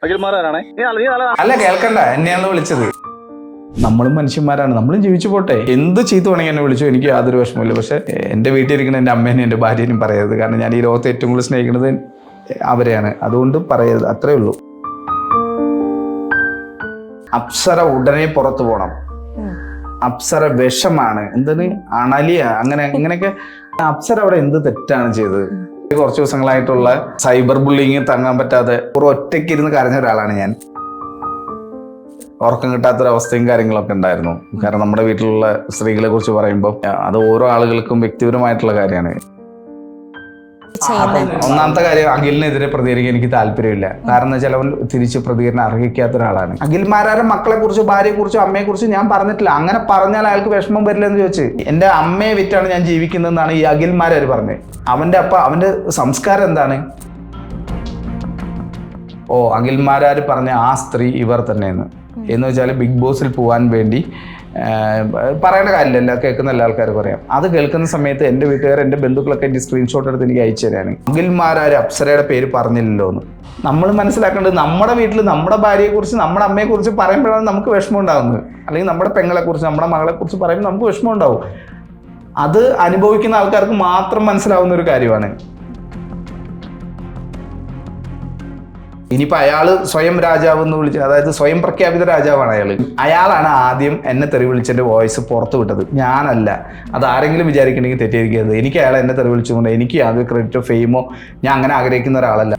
അല്ല, കേൾക്കണ്ട, എന്നെയാണ് വിളിച്ചത്. നമ്മളും മനുഷ്യന്മാരാണ്, നമ്മളും ജീവിച്ചു പോട്ടെ. എന്ത് ചീത്ത വേണമെങ്കിൽ എന്നെ വിളിച്ചു, എനിക്ക് യാതൊരു വിഷമമില്ല. പക്ഷെ എൻ്റെ വീട്ടിലിരിക്കുന്ന എൻ്റെ അമ്മേനെയും എൻ്റെ ഭാര്യനെയും പറയരുത്. കാരണം ഞാൻ ഈ ലോകത്ത് ഏറ്റവും കൂടുതൽ സ്നേഹിക്കുന്നത് അവരെയാണ്. അതുകൊണ്ട് പറയരുത്, അത്രേ ഉള്ളൂ. അപ്സര ഉടനെ പുറത്തു പോകണം. അപ്സര വിഷമാണ്, എന്തിന് അണലിയ, അങ്ങനെയൊക്കെ. അപ്സര അവിടെ എന്ത് തെറ്റാണ് ചെയ്തത്? കുറച്ച് ദിവസങ്ങളായിട്ടുള്ള സൈബർ ബുള്ളിങ് താങ്ങാൻ പറ്റാതെ ഒറ്റയ്ക്ക് ഇരുന്ന് കരഞ്ഞ ഒരാളാണ് ഞാൻ. ഉറക്കം കിട്ടാത്തൊരവസ്ഥയും കാര്യങ്ങളൊക്കെ ഉണ്ടായിരുന്നു. കാരണം നമ്മുടെ വീട്ടിലുള്ള സ്ത്രീകളെ കുറിച്ച് പറയുമ്പോൾ അത് ഓരോ ആളുകൾക്കും വ്യക്തിപരമായിട്ടുള്ള കാര്യമാണ്. ഒന്നാമത്തെ കാര്യം, അഖിലിനെതിരെ പ്രതികരിക്കാൻ എനിക്ക് താല്പര്യമില്ല. കാരണം വെച്ചാൽ അവൻ തിരിച്ച് പ്രതികരണം അർഹിക്കാത്ത ഒരാളാണ്. അഖിൽമാരുടെ മക്കളെ കുറിച്ച്, ഭാര്യയെ കുറിച്ചും അമ്മയെ കുറിച്ചും ഞാൻ പറഞ്ഞിട്ടില്ല. അങ്ങനെ പറഞ്ഞാൽ അയാൾക്ക് വിഷമം വരില്ല എന്ന് ചോദിച്ചു. എൻ്റെ അമ്മയെ വിറ്റാണ് ഞാൻ ജീവിക്കുന്നതെന്നാണ് ഈ അഖിൽമാരാർ പറഞ്ഞത്. അവന്റെ സംസ്കാരം എന്താണ്? അഖിൽമാരാർ പറഞ്ഞ ആ സ്ത്രീ ഇവർ തന്നെയെന്ന് എന്ന് വെച്ചാൽ ബിഗ് ബോസിൽ പോകാൻ വേണ്ടി പറയേണ്ട കാര്യമില്ല, കേൾക്കുന്ന എല്ലാ ആൾക്കാർക്കും അറിയാം. അത് കേൾക്കുന്ന സമയത്ത് എൻ്റെ വീട്ടുകാർ, എൻ്റെ ബന്ധുക്കളൊക്കെ എൻ്റെ സ്ക്രീൻഷോട്ട് എടുത്ത് എനിക്ക് അയച്ചു തരാണ്. അഖിൽമാരാർ അപ്സരയുടെ പേര് പറഞ്ഞില്ലല്ലോ എന്ന്. നമ്മൾ മനസ്സിലാക്കേണ്ടത്, നമ്മുടെ വീട്ടിൽ നമ്മുടെ ഭാര്യയെക്കുറിച്ച്, നമ്മുടെ അമ്മയെക്കുറിച്ച് പറയുമ്പോഴാണ് നമുക്ക് വിഷമം ഉണ്ടാകുന്നത്. അല്ലെങ്കിൽ നമ്മുടെ പെങ്ങളെക്കുറിച്ച്, നമ്മുടെ മകളെക്കുറിച്ച് പറയുമ്പോൾ നമുക്ക് വിഷമം ഉണ്ടാവും. അത് അനുഭവിക്കുന്ന ആൾക്കാർക്ക് മാത്രം മനസ്സിലാവുന്ന ഒരു കാര്യമാണ്. ഇനിയിപ്പോൾ അയാൾ സ്വയം രാജാവ് എന്ന് വിളിച്ച്, അതായത് സ്വയം പ്രഖ്യാപിത രാജാവാണ് അയാളാണ് ആദ്യം എന്നെ തെറി വിളിച്ചെൻ്റെ വോയിസ് പുറത്ത് വിട്ടത്, ഞാനല്ല. അത് ആരെങ്കിലും വിചാരിക്കണമെങ്കിൽ തെറ്റിയിരിക്കരുത്. എനിക്ക് അയാൾ എന്നെ തെറി വിളിച്ചുകൊണ്ട് എനിക്ക് യാതൊരു ക്രെഡിറ്റോ ഫെയിമോ ഞാൻ അങ്ങനെ ആഗ്രഹിക്കുന്ന ഒരാളല്ല.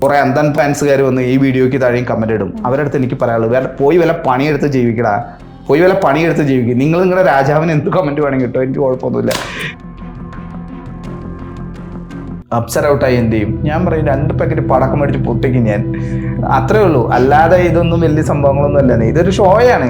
കുറെ അന്തൻ ഫാൻസുകാർ വന്ന് ഈ വീഡിയോയ്ക്ക് താഴെയും കമന്റ് ഇടും. അവരുടെ അടുത്ത് എനിക്ക് പറയാനുള്ളത്, പോയി വല്ല പണിയെടുത്ത് ജീവിക്കടാ, പോയി വല്ല പണിയെടുത്ത് ജീവിക്കും. നിങ്ങൾ നിങ്ങളുടെ രാജാവിന് എന്ത് കമന്റ് വേണമെങ്കിൽ കിട്ടോ, എനിക്ക് കുഴപ്പമൊന്നുമില്ല. അപ്സര ഔട്ടായി എന്ത് ചെയ്യും? ഞാൻ പറയും 2 പാക്കറ്റ് പടക്കം മേടിച്ച് പൊട്ടിക്കും ഞാൻ, അത്രേ ഉള്ളൂ. അല്ലാതെ ഇതൊന്നും വലിയ സംഭവങ്ങളൊന്നും അല്ല. ഇതൊരു ഷോയാണ്.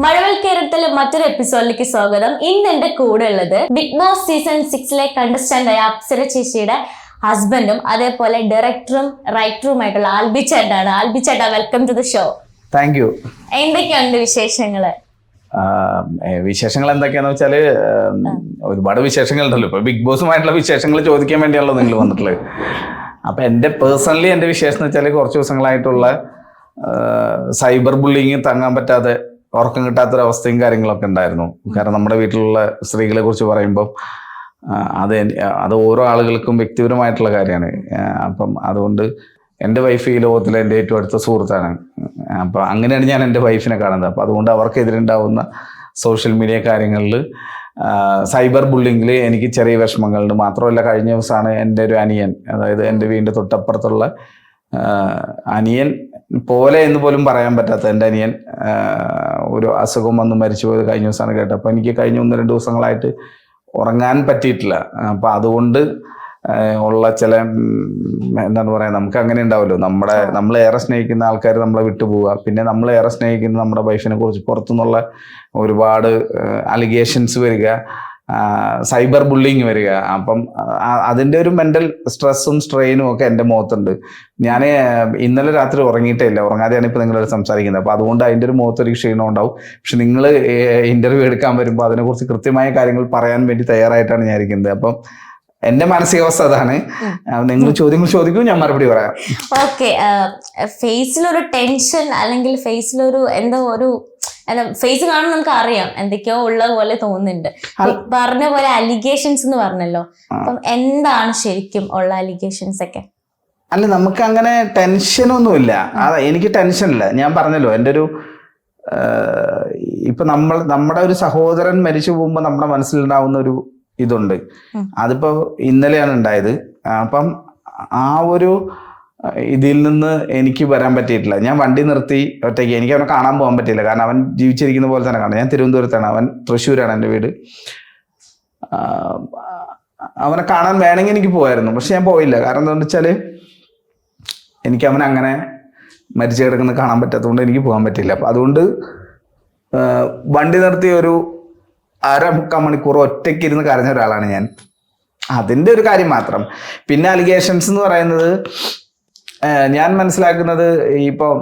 മഴവിൽ കേരളത്തിലെ മറ്റൊരു എപ്പിസോഡിലേക്ക് സ്വാഗതം. ഇന്ന് എന്റെ കൂടെ ഉള്ളത് ബിഗ് ബോസ് സീസൺ 6 കണ്ടസ്റ്റന്റായ അപ്സര ചേച്ചിയുടെ ഹസ്ബൻഡും അതേപോലെ ഡയറക്ടറും റൈറ്ററുമായിട്ടുള്ള ആൽബി ചേട്ടാണ്. ആൽബി ചേട്ടാ, welcome to the show. Thank you. എന്തൊക്കെയുണ്ട് വിശേഷങ്ങള്? വിശേഷങ്ങൾ എന്തൊക്കെയാന്ന് വെച്ചാല് ഒരുപാട് വിശേഷങ്ങളുണ്ടല്ലോ. ഇപ്പൊ ബിഗ് ബോസുമായിട്ടുള്ള വിശേഷങ്ങൾ ചോദിക്കാൻ വേണ്ടിയാണല്ലോ നിങ്ങൾ വന്നിട്ടുള്ളത്. അപ്പൊ എന്റെ പേഴ്സണലി എന്റെ വിശേഷം എന്ന് വെച്ചാൽ കുറച്ച് ദിവസങ്ങളായിട്ടുള്ള സൈബർ ബുള്ളിങ് താങ്ങാൻ പറ്റാതെ ഉറക്കം കിട്ടാത്തൊരവസ്ഥയും കാര്യങ്ങളൊക്കെ ഉണ്ടായിരുന്നു. കാരണം നമ്മുടെ വീട്ടിലുള്ള സ്ത്രീകളെ കുറിച്ച് പറയുമ്പോൾ അത് ഓരോ ആളുകൾക്കും വ്യക്തിപരമായിട്ടുള്ള കാര്യമാണ്. അപ്പം അതുകൊണ്ട് എൻ്റെ വൈഫ് ഈ ലോകത്തിലെ എൻ്റെ ഏറ്റവും അടുത്ത സുഹൃത്താണ്. അപ്പോൾ അങ്ങനെയാണ് ഞാൻ എൻ്റെ വൈഫിനെ കാണുന്നത്. അപ്പോൾ അതുകൊണ്ട് അവർക്കെതിരുണ്ടാവുന്ന സോഷ്യൽ മീഡിയ കാര്യങ്ങളിൽ സൈബർ ബുള്ളിങ്ങിൽ എനിക്ക് ചെറിയ വിഷമങ്ങളുണ്ട്. മാത്രമല്ല, കഴിഞ്ഞ ദിവസമാണ് എൻ്റെ ഒരു അനിയൻ, അതായത് എൻ്റെ വീടിൻ്റെ തൊട്ടപ്പുറത്തുള്ള അനിയൻ പോലെ എന്ന് പോലും പറയാൻ പറ്റാത്ത എൻ്റെ അനിയൻ ഒരു അസുഖം വന്ന് മരിച്ചു പോയത് കഴിഞ്ഞ ദിവസമാണ് കേട്ടത്. അപ്പോൾ എനിക്ക് കഴിഞ്ഞ 1-2 ദിവസങ്ങളായിട്ട് ഉറങ്ങാൻ പറ്റിയിട്ടില്ല. അപ്പോൾ അതുകൊണ്ട് ഉള്ള ചില എന്താണ് പറയുക, നമുക്ക് അങ്ങനെ ഉണ്ടാവുമല്ലോ, നമ്മൾ ഏറെ സ്നേഹിക്കുന്ന ആൾക്കാർ നമ്മളെ വിട്ടുപോവുക. പിന്നെ നമ്മൾ ഏറെ സ്നേഹിക്കുന്ന നമ്മുടെ വൈഫിനെ കുറിച്ച് പുറത്തുനിന്നുള്ള ഒരുപാട് അലിഗേഷൻസ് വരിക, സൈബർ ബുള്ളിങ് വരിക. അപ്പം അതിൻ്റെ ഒരു മെൻ്റൽ സ്ട്രെസ്സും സ്ട്രെയിനും ഒക്കെ എൻ്റെ മുഖത്തുണ്ട്. ഞാൻ ഇന്നലെ രാത്രി ഉറങ്ങിയിട്ടില്ല, ഉറങ്ങാതെയാണ് ഇപ്പോൾ നിങ്ങളോട് സംസാരിക്കുന്നത്. അപ്പോൾ അതുകൊണ്ട് അതിൻ്റെ ഒരു മുഖത്തൊരു ക്ഷീണം ഉണ്ടാവും. പക്ഷെ നിങ്ങൾ ഇൻ്റർവ്യൂ എടുക്കാൻ വരുമ്പോൾ അതിനെക്കുറിച്ച് കൃത്യമായ കാര്യങ്ങൾ പറയാൻ വേണ്ടി തയ്യാറായിട്ടാണ് ഞാൻ ഇരിക്കുന്നത്. അപ്പം എന്റെ മാനസികാവസ്ഥ അതാണ്. നിങ്ങൾ ചോദ്യങ്ങൾ ചോദിക്കൂ, ഞാൻ മറുപടി പറയാം. ഓക്കെ, ഫേസിലൊരു ടെൻഷൻ അല്ലെങ്കിൽ ഫേസിലൊരു എന്തോ ഒരു ഫേസ് കാണുമ്പോൾ നമുക്ക് അറിയാം എന്തൊക്കെയോ ഉള്ള പോലെ തോന്നുന്നുണ്ട്. പറഞ്ഞ പോലെ അലിഗേഷൻസ് എന്ന് പറഞ്ഞല്ലോ, അപ്പം എന്താണ് ശരിക്കും ഉള്ള അലിഗേഷൻസ് ഒക്കെ? അല്ല, നമുക്ക് അങ്ങനെ ടെൻഷനൊന്നുമില്ല. എനിക്ക് ടെൻഷനില്ല. ഞാൻ പറഞ്ഞല്ലോ, എൻ്റെ ഒരു ഇപ്പൊ നമ്മുടെ ഒരു സഹോദരൻ മരിച്ചു പോകുമ്പോൾ നമ്മുടെ മനസ്സിലുണ്ടാവുന്ന ഒരു ഇതുണ്ട്. അതിപ്പോ ഇന്നലെയാണ് ഉണ്ടായത്. അപ്പം ആ ഒരു ഇതിൽ നിന്ന് എനിക്ക് വരാൻ പറ്റിയിട്ടില്ല. ഞാൻ വണ്ടി നിർത്തി ഒറ്റയ്ക്ക്, എനിക്ക് അവനെ കാണാൻ പോകാൻ പറ്റിയില്ല. കാരണം അവൻ ജീവിച്ചിരിക്കുന്ന പോലെ തന്നെ കാണാം. ഞാൻ തിരുവനന്തപുരത്താണ്, അവൻ തൃശ്ശൂരാണ് എൻ്റെ വീട്. അവനെ കാണാൻ വേണമെങ്കിൽ എനിക്ക് പോകായിരുന്നു, പക്ഷെ ഞാൻ പോയില്ല. കാരണം എന്താണെന്ന് വെച്ചാൽ എനിക്ക് അവൻ അങ്ങനെ മരിച്ചു കിടക്കുന്നത് കാണാൻ പറ്റാത്തതുകൊണ്ട് എനിക്ക് പോകാൻ പറ്റില്ല. അപ്പം അതുകൊണ്ട് വണ്ടി നിർത്തി ഒരു 1/2-3 മണിക്കൂർ ഒറ്റയ്ക്ക് ഇരുന്ന് കരഞ്ഞ ഒരാളാണ് ഞാൻ. അതിൻ്റെ ഒരു കാര്യം മാത്രം. പിന്നെ അലിഗേഷൻസ് എന്ന് പറയുന്നത്, ഞാൻ മനസ്സിലാക്കുന്നത് ഇപ്പം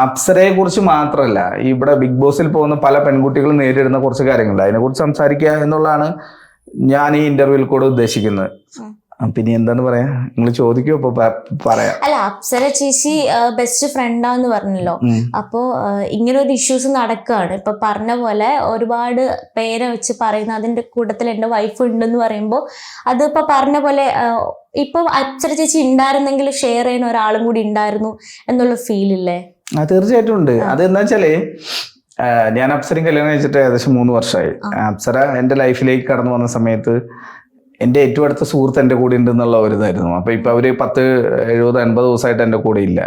അപ്സരയെ കുറിച്ച് മാത്രമല്ല, ഇവിടെ ബിഗ് ബോസിൽ പോകുന്ന പല പെൺകുട്ടികളും നേരിടുന്ന കുറച്ച് കാര്യങ്ങളുണ്ട്. അതിനെക്കുറിച്ച് സംസാരിക്കുക എന്നുള്ളതാണ് ഞാൻ ഈ ഇന്റർവ്യൂവിൽ കൂടെ ഉദ്ദേശിക്കുന്നത്. പിന്നെ എന്താണ് പറയാ, നിങ്ങൾ ചോദിക്കോ? ഇപ്പൊ പറയാം. അല്ല, അപ്സര ചേച്ചി ബെസ്റ്റ് ഫ്രണ്ടാന്ന് പറഞ്ഞല്ലോ. അപ്പോ ഇങ്ങനെ ഒരു ഇഷ്യൂസ് നടക്കുകയാണ്. ഇപ്പൊ പറഞ്ഞ പോലെ ഒരുപാട് പേരെ വെച്ച് പറയുന്ന അതിന്റെ കൂട്ടത്തിൽ എന്റെ വൈഫ് ഉണ്ടെന്ന് പറയുമ്പോൾ അതിപ്പോ പറഞ്ഞ പോലെ ഇപ്പൊ അപ്സര ചേച്ചി ഉണ്ടായിരുന്നെങ്കിൽ ഷെയർ ചെയ്യുന്ന ഒരാളും കൂടി ഉണ്ടായിരുന്നു എന്നുള്ള ഫീൽ ഇല്ലേ? തീർച്ചയായിട്ടും ഉണ്ട്. അതെന്താ വെച്ചാല് ഞാൻ അപ്സരയും കല്യാണം കഴിച്ചിട്ട് ഏകദേശം 3 വർഷമായി. അപ്സര എന്റെ ലൈഫിലേക്ക് കടന്നു വന്ന സമയത്ത് എൻ്റെ ഏറ്റവും അടുത്ത സുഹൃത്ത് എൻ്റെ കൂടെ ഉണ്ട് എന്നുള്ള ഒരു ഇതായിരുന്നു. അപ്പൊ ഇപ്പൊ അവര് 10, 70, 80 ദിവസമായിട്ട് എൻ്റെ കൂടെ ഇല്ല.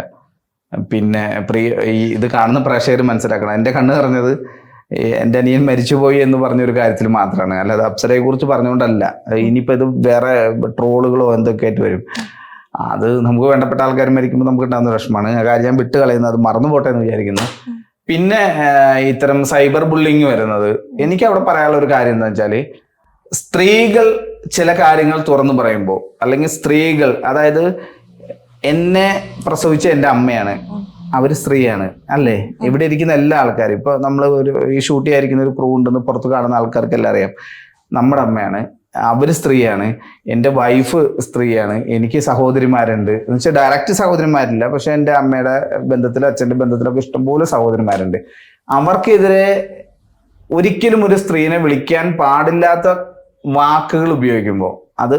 പിന്നെ ഇത് കാണുന്ന പ്രേക്ഷകർ മനസ്സിലാക്കണം, എൻ്റെ കണ്ണ് പറഞ്ഞത് എൻ്റെ അനിയൻ മരിച്ചുപോയി എന്ന് പറഞ്ഞൊരു കാര്യത്തിൽ മാത്രമാണ്, അല്ലാതെ അപ്സരയെ കുറിച്ച് പറഞ്ഞുകൊണ്ടല്ല. ഇനിയിപ്പോ ഇത് വേറെ ട്രോളുകളോ എന്തൊക്കെ ആയിട്ട് വരും. അത് നമുക്ക് വേണ്ടപ്പെട്ട ആൾക്കാർ മരിക്കുമ്പോൾ നമുക്ക് ഉണ്ടാകുന്ന വിഷമമാണ്. ആ കാര്യം ഞാൻ വിട്ട് കളയുന്നത്, അത് മറന്നു പോട്ടെ എന്ന് വിചാരിക്കുന്നു. പിന്നെ ഇത്തരം സൈബർ ബുള്ളിങ് വരുന്നത്, എനിക്ക് അവിടെ പറയാനുള്ള ഒരു കാര്യം എന്താ വെച്ചാല്, സ്ത്രീകൾ ചില കാര്യങ്ങൾ തുറന്നു പറയുമ്പോൾ, അല്ലെങ്കിൽ സ്ത്രീകൾ, അതായത് എന്നെ പ്രസവിച്ച എൻ്റെ അമ്മയാണ്, അവര് സ്ത്രീയാണ് അല്ലേ? ഇവിടെ ഇരിക്കുന്ന എല്ലാ ആൾക്കാരും, ഇപ്പൊ നമ്മൾ ഈ ഷൂട്ട് ചെയ്യാതിരിക്കുന്ന ഒരു ക്രൂ ഉണ്ടെന്ന് പുറത്ത് കാണുന്ന ആൾക്കാർക്കെല്ലാം അറിയാം. നമ്മുടെ അമ്മയാണ്, അവര് സ്ത്രീയാണ്, എൻ്റെ വൈഫ് സ്ത്രീയാണ്, എനിക്ക് സഹോദരിമാരുണ്ട്. എന്ന് വെച്ചാൽ ഡയറക്റ്റ് സഹോദരിമാരില്ല, പക്ഷെ എൻ്റെ അമ്മയുടെ ബന്ധത്തിലും അച്ഛൻ്റെ ബന്ധത്തിലൊക്കെ ഇഷ്ടംപോലെ സഹോദരിമാരുണ്ട്. അവർക്കെതിരെ ഒരിക്കലും ഒരു സ്ത്രീനെ വിളിക്കാൻ പാടില്ലാത്ത വാക്കുകൾ ഉപയോഗിക്കുമ്പോൾ അത്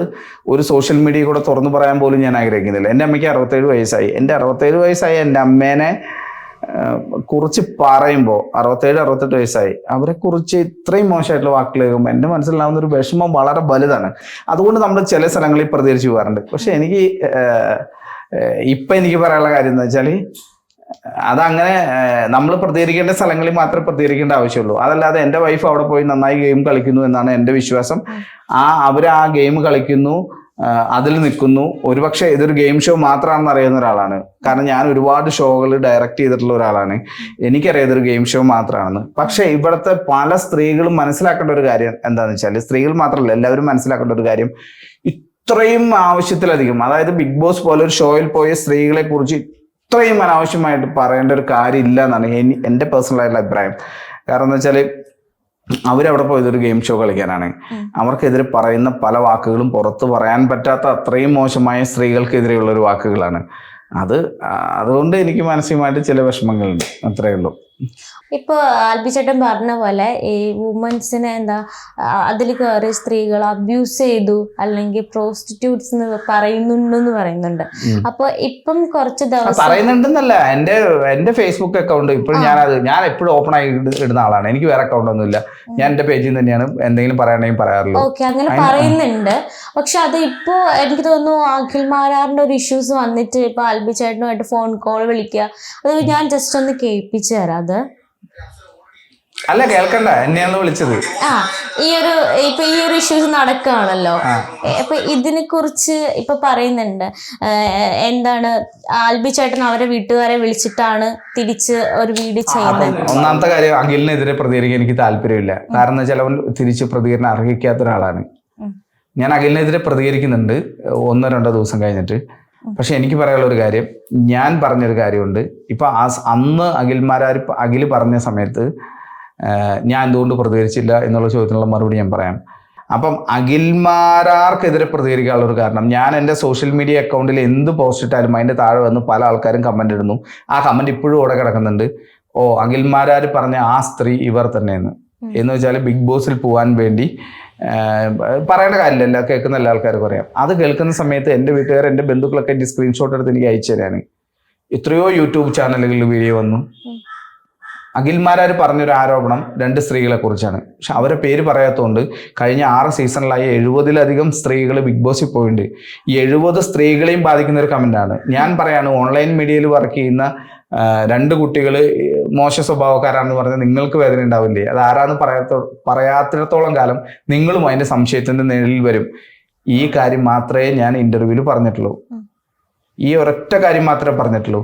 ഒരു സോഷ്യൽ മീഡിയ കൂടെ തുറന്നു പറയാൻ പോലും ഞാൻ ആഗ്രഹിക്കുന്നില്ല. എൻ്റെ അമ്മയ്ക്ക് 67 വയസ്സായി. എൻ്റെ 67 വയസ്സായി എൻ്റെ അമ്മേനെ കുറിച്ച് പറയുമ്പോൾ, 67, 68 വയസ്സായി, അവരെ കുറിച്ച് ഇത്രയും മോശമായിട്ടുള്ള വാക്കുകൾ കേൾക്കുമ്പോൾ എൻ്റെ മനസ്സിലാവുന്ന ഒരു വിഷമം വളരെ വലുതാണ്. അതുകൊണ്ട് നമ്മൾ ചില സ്ഥലങ്ങളിൽ പ്രതികരിച്ചു പോകാറുണ്ട്. പക്ഷെ എനിക്ക് ഇപ്പൊ എനിക്ക് പറയാനുള്ള കാര്യം എന്താ വെച്ചാൽ, അതങ്ങനെ നമ്മൾ പ്രതികരിക്കേണ്ട സ്ഥലങ്ങളിൽ മാത്രമേ പ്രതികരിക്കേണ്ട ആവശ്യമുള്ളൂ. അതല്ലാതെ എൻ്റെ വൈഫ് അവിടെ പോയി നന്നായി ഗെയിം കളിക്കുന്നു എന്നാണ് എൻ്റെ വിശ്വാസം. അവര് ആ ഗെയിം കളിക്കുന്നു, അതിൽ നിൽക്കുന്നു. ഒരുപക്ഷെ ഇതൊരു ഗെയിം ഷോ മാത്രമാണെന്ന് അറിയുന്ന ഒരാളാണ്. കാരണം ഞാൻ ഒരുപാട് ഷോകൾ ഡയറക്റ്റ് ചെയ്തിട്ടുള്ള ഒരാളാണ്. എനിക്കറിയാം ഇതൊരു ഗെയിം ഷോ മാത്രമാണെന്ന്. പക്ഷെ ഇവിടുത്തെ പല സ്ത്രീകളും മനസ്സിലാക്കേണ്ട ഒരു കാര്യം എന്താണെന്ന് വെച്ചാൽ, സ്ത്രീകൾ മാത്രമല്ല എല്ലാവരും മനസ്സിലാക്കേണ്ട ഒരു കാര്യം, ഇത്രയും ആവശ്യത്തിലധികം, അതായത് ബിഗ് ബോസ് പോലെ ഒരു ഷോയിൽ പോയ സ്ത്രീകളെ കുറിച്ച് ഇത്രയും അനാവശ്യമായിട്ട് പറയേണ്ട ഒരു കാര്യമില്ല എന്നാണ് എൻ്റെ പേഴ്സണൽ ആയിട്ടുള്ള അഭിപ്രായം. കാരണം എന്താ വെച്ചാൽ, അവരവിടെ പോയത് ഒരു ഗെയിം ഷോ കളിക്കാനാണ്. അവർക്കെതിരെ പറയുന്ന പല വാക്കുകളും പുറത്ത് പറയാൻ പറ്റാത്ത അത്രയും മോശമായ സ്ത്രീകൾക്കെതിരെയുള്ള ഒരു വാക്കുകളാണ്. അതുകൊണ്ട് എനിക്ക് മാനസികമായിട്ട് ചില വിഷമങ്ങളുണ്ട്, അത്രയേ ഉള്ളൂ. ഇപ്പൊ ആൽബിച്ചേട്ടൻ പറഞ്ഞ പോലെ ഈ വുമൻസിനെ അതിൽ കയറി സ്ത്രീകൾ അബ്യൂസ് ചെയ്തു അല്ലെങ്കിൽ പ്രോസ്റ്റിറ്റ്യൂട്ട്സ് എന്ന് പറയുന്നുണ്ട്. അപ്പൊ ഇപ്പം കുറച്ച് ദിവസം പറയുന്നുണ്ടെന്നല്ല, എന്റെ ഫേസ്ബുക്ക് അക്കൗണ്ട് ഇപ്പോഴും ഞാൻ എപ്പോഴും ഓപ്പൺ ആയി ഇടുന്ന ആളാണ്. എനിക്ക് വേറെ അക്കൗണ്ട് ഒന്നുമില്ല. ഞാൻ എന്റെ പേജിൽ തന്നെയാണ് എന്തെങ്കിലും പറയണമെങ്കിൽ പറയാറുള്ളൂ. ഓക്കെ, അങ്ങനെ പറയുന്നുണ്ട്. പക്ഷെ അത് ഇപ്പോ എനിക്ക് തോന്നുന്നു അഖിൽ മാരാറിന്റെ ഒരു ഇഷ്യൂസ് വന്നിട്ട് ഇപ്പൊ ആൽബിച്ചേട്ടനുമായിട്ട് ഫോൺ കോൾ വിളിക്കുക, അത് ഞാൻ ജസ്റ്റ് ഒന്ന് കേൾപ്പിച്ചു തരാം. അത് അല്ല, കേൾക്കണ്ട, എന്നെയാണ് വിളിച്ചത്. ഈ ഒരു ഇഷ്യൂസ് നടക്കുകയാണല്ലോ. അപ്പൊ ഇതിനെ കുറിച്ച് ഇപ്പൊ പറയുന്നുണ്ട്, എന്താണ് ആൽബി ചേട്ടൻ അവരെ വീട്ടുകാരെ വിളിച്ചിട്ടാണ് തിരിച്ച് ഒരു വീഡിയോ ചെയ്യുന്നത്. ഒന്നാമത്തെ കാര്യം, അഖിലിനെതിരെ പ്രതികരിക്കാൻ എനിക്ക് താല്പര്യമില്ല. കാരണം ചിലവൻ തിരിച്ച് പ്രതികരണം അർഹിക്കാത്ത ഒരാളാണ്. ഞാൻ അഖിലിനെതിരെ പ്രതികരിക്കുന്നുണ്ട് 1-2 ദിവസം കഴിഞ്ഞിട്ട്. പക്ഷെ എനിക്ക് പറയാനുള്ള ഒരു കാര്യം, ഞാൻ പറഞ്ഞൊരു കാര്യമുണ്ട്. ഇപ്പൊ അന്ന് അഖിൽ പറഞ്ഞ സമയത്ത് ഞാൻ എന്തുകൊണ്ട് പ്രതികരിച്ചില്ല എന്നുള്ള ചോദ്യത്തിനുള്ള മറുപടി ഞാൻ പറയാം. അപ്പം അഖിൽമാരാർക്കെതിരെ പ്രതികരിക്കാനുള്ള ഒരു കാരണം, ഞാൻ എൻ്റെ സോഷ്യൽ മീഡിയ അക്കൗണ്ടിൽ എന്ത് പോസ്റ്റ് ഇട്ടാലും അതിൻ്റെ താഴെ വന്ന് പല ആൾക്കാരും കമന്റ് ഇടുന്നു. ആ കമന്റ് ഇപ്പോഴും അവിടെ കിടക്കുന്നുണ്ട്. അഖിൽമാരാർ പറഞ്ഞ ആ സ്ത്രീ ഇവർ തന്നെയെന്ന്. എന്ന് വെച്ചാൽ ബിഗ് ബോസിൽ പോകാൻ വേണ്ടി പറയേണ്ട കാര്യമില്ല, കേൾക്കുന്ന എല്ലാ ആൾക്കാർക്കും അറിയാം. അത് കേൾക്കുന്ന സമയത്ത് എൻ്റെ വീട്ടുകാർ, എൻ്റെ ബന്ധുക്കളൊക്കെ എൻ്റെ സ്ക്രീൻഷോട്ട് എടുത്ത് എനിക്ക് അയച്ചു തരാണ്. എത്രയോ യൂട്യൂബ് ചാനലുകളിൽ വീഡിയോ വന്നു. അഖിൽമാരാർ പറഞ്ഞൊരു ആരോപണം 2 സ്ത്രീകളെ കുറിച്ചാണ്. പക്ഷെ അവരെ പേര് പറയാത്തതുകൊണ്ട് കഴിഞ്ഞ 6 സീസണിലായി 70-ലധികം സ്ത്രീകൾ ബിഗ് ബോസിൽ പോയിട്ടുണ്ട്. ഈ 70 സ്ത്രീകളെയും ബാധിക്കുന്ന ഒരു കമന്റാണ്. ഞാൻ പറയാണ്, ഓൺലൈൻ മീഡിയയിൽ വർക്ക് ചെയ്യുന്ന 2 കുട്ടികൾ മോശ സ്വഭാവക്കാരാണെന്ന് പറഞ്ഞാൽ നിങ്ങൾക്ക് വേദന ഉണ്ടാവില്ലേ? അത് ആരാന്ന് പറയാത്തിടത്തോളം കാലം നിങ്ങളും അതിന്റെ സംശയത്തിന്റെ നിഴലിൽ വരും. ഈ കാര്യം മാത്രമേ ഞാൻ ഇന്റർവ്യൂവിൽ പറഞ്ഞിട്ടുള്ളൂ. ഈ ഒരൊറ്റ കാര്യം മാത്രമേ പറഞ്ഞിട്ടുള്ളൂ.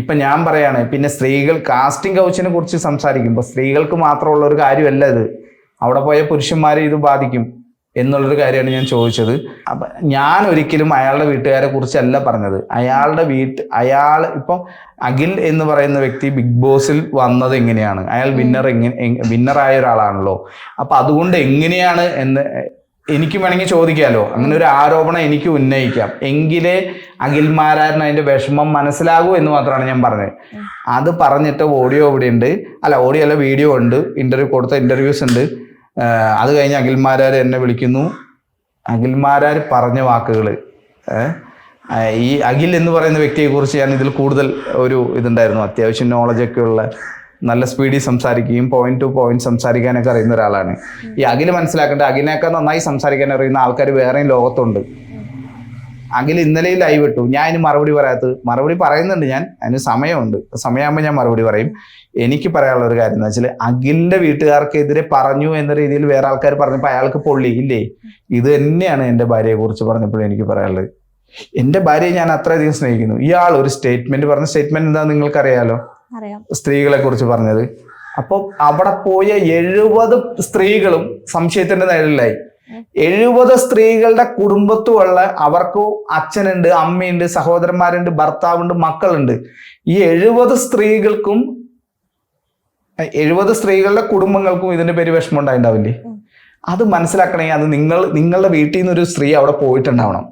ഇപ്പൊ ഞാൻ പറയാണ്, പിന്നെ സ്ത്രീകൾ കാസ്റ്റിംഗ് കൗച്ചിനെ കുറിച്ച് സംസാരിക്കുമ്പോൾ സ്ത്രീകൾക്ക് മാത്രമുള്ള ഒരു കാര്യമല്ല ഇത്. അവിടെ പോയ പുരുഷന്മാരെ ഇത് ബാധിക്കും. എന്നുള്ളൊരു കാര്യമാണ് ഞാൻ ചോദിച്ചത്. അപ്പം ഞാൻ ഒരിക്കലും അയാളുടെ വീട്ടുകാരെ കുറിച്ചല്ല പറഞ്ഞത്. അയാൾ ഇപ്പം അഖിൽ എന്ന് പറയുന്ന വ്യക്തി ബിഗ് ബോസിൽ വന്നത് എങ്ങനെയാണ്, അയാൾ വിന്നറായ ഒരാളാണല്ലോ. അപ്പം അതുകൊണ്ട് എങ്ങനെയാണ് എന്ന് എനിക്ക് വേണമെങ്കിൽ ചോദിക്കാമല്ലോ. അങ്ങനെ ഒരു ആരോപണം എനിക്ക് ഉന്നയിക്കാം, എങ്കിലേ അഖിൽമാരാറിന് അതിന്റെ വിഷമം മനസ്സിലാകൂ എന്ന് മാത്രമാണ് ഞാൻ പറഞ്ഞത്. അത് പറഞ്ഞിട്ട് ഓഡിയോ ഇവിടെ ഉണ്ട്, ഓഡിയോ അല്ല, വീഡിയോ ഉണ്ട്, കൊടുത്ത ഇന്റർവ്യൂസ് ഉണ്ട്. അത് കഴിഞ്ഞ് അഖിൽമാരാർ എന്നെ വിളിക്കുന്നു. അഖിൽമാരാർ പറഞ്ഞ വാക്കുകൾ, ഈ അഖിൽ എന്ന് പറയുന്ന വ്യക്തിയെ കുറിച്ച് ഞാൻ ഇതിൽ കൂടുതൽ ഒരു ഇതുണ്ടായിരുന്നു, അത്യാവശ്യം നോളജൊക്കെ ഉള്ള, നല്ല സ്പീഡിൽ സംസാരിക്കുകയും പോയിന്റ് ടു പോയിന്റ് സംസാരിക്കാനൊക്കെ അറിയുന്ന ഒരാളാണ്. ഈ അഖിൽ മനസ്സിലാക്കേണ്ട, അഖിലിനേക്കാൾ നന്നായി സംസാരിക്കാൻ അറിയുന്ന ആൾക്കാർ വേറെയും ലോകത്തുണ്ട്. അഖിൽ ഇന്നലെ ലൈവ് ഇട്ടു, ഞാൻ അതിന് മറുപടി പറയുന്നുണ്ട്, ഞാൻ അതിന് സമയമുണ്ട്, സമയമാകുമ്പോൾ ഞാൻ മറുപടി പറയും. എനിക്ക് പറയാനുള്ള ഒരു കാര്യം എന്ന് വെച്ചാൽ, അഖിലിന്റെ വീട്ടുകാർക്കെതിരെ പറഞ്ഞു എന്ന രീതിയിൽ വേറെ ആൾക്കാർ പറഞ്ഞപ്പോൾ അയാൾക്ക് പൊള്ളി ഇല്ലേ. ഇത് തന്നെയാണ് എൻ്റെ ഭാര്യയെ കുറിച്ച് പറഞ്ഞപ്പോഴും എനിക്ക് പറയാനുള്ളത്. എൻ്റെ ഭാര്യയെ ഞാൻ അത്രയധികം സ്നേഹിക്കുന്നു. ഇയാൾ ഒരു സ്റ്റേറ്റ്മെന്റ് പറഞ്ഞ സ്റ്റേറ്റ്മെന്റ് എന്താണെന്ന് നിങ്ങൾക്കറിയാലോ, സ്ത്രീകളെ കുറിച്ച് പറഞ്ഞത്. അപ്പോൾ അവിടെ പോയ 70 സ്ത്രീകളും സംശയത്തിന്റെ നിഴലിലായി. 70 സ്ത്രീകളുടെ കുടുംബത്തുമുള്ള, അവർക്ക് അച്ഛനുണ്ട്, അമ്മയുണ്ട്, സഹോദരന്മാരുണ്ട്, ഭർത്താവുണ്ട്, മക്കളുണ്ട്. ഈ 70 സ്ത്രീകൾക്കും 70 സ്ത്രീകളുടെ കുടുംബങ്ങൾക്കും ഇതിന്റെ പേര് വിഷമം ഉണ്ടായിണ്ടാവില്ലേ? അത് മനസ്സിലാക്കണമെങ്കിൽ അത് നിങ്ങളുടെ വീട്ടിൽ നിന്ന് ഒരു സ്ത്രീ അവിടെ പോയിട്ടുണ്ടാവണം.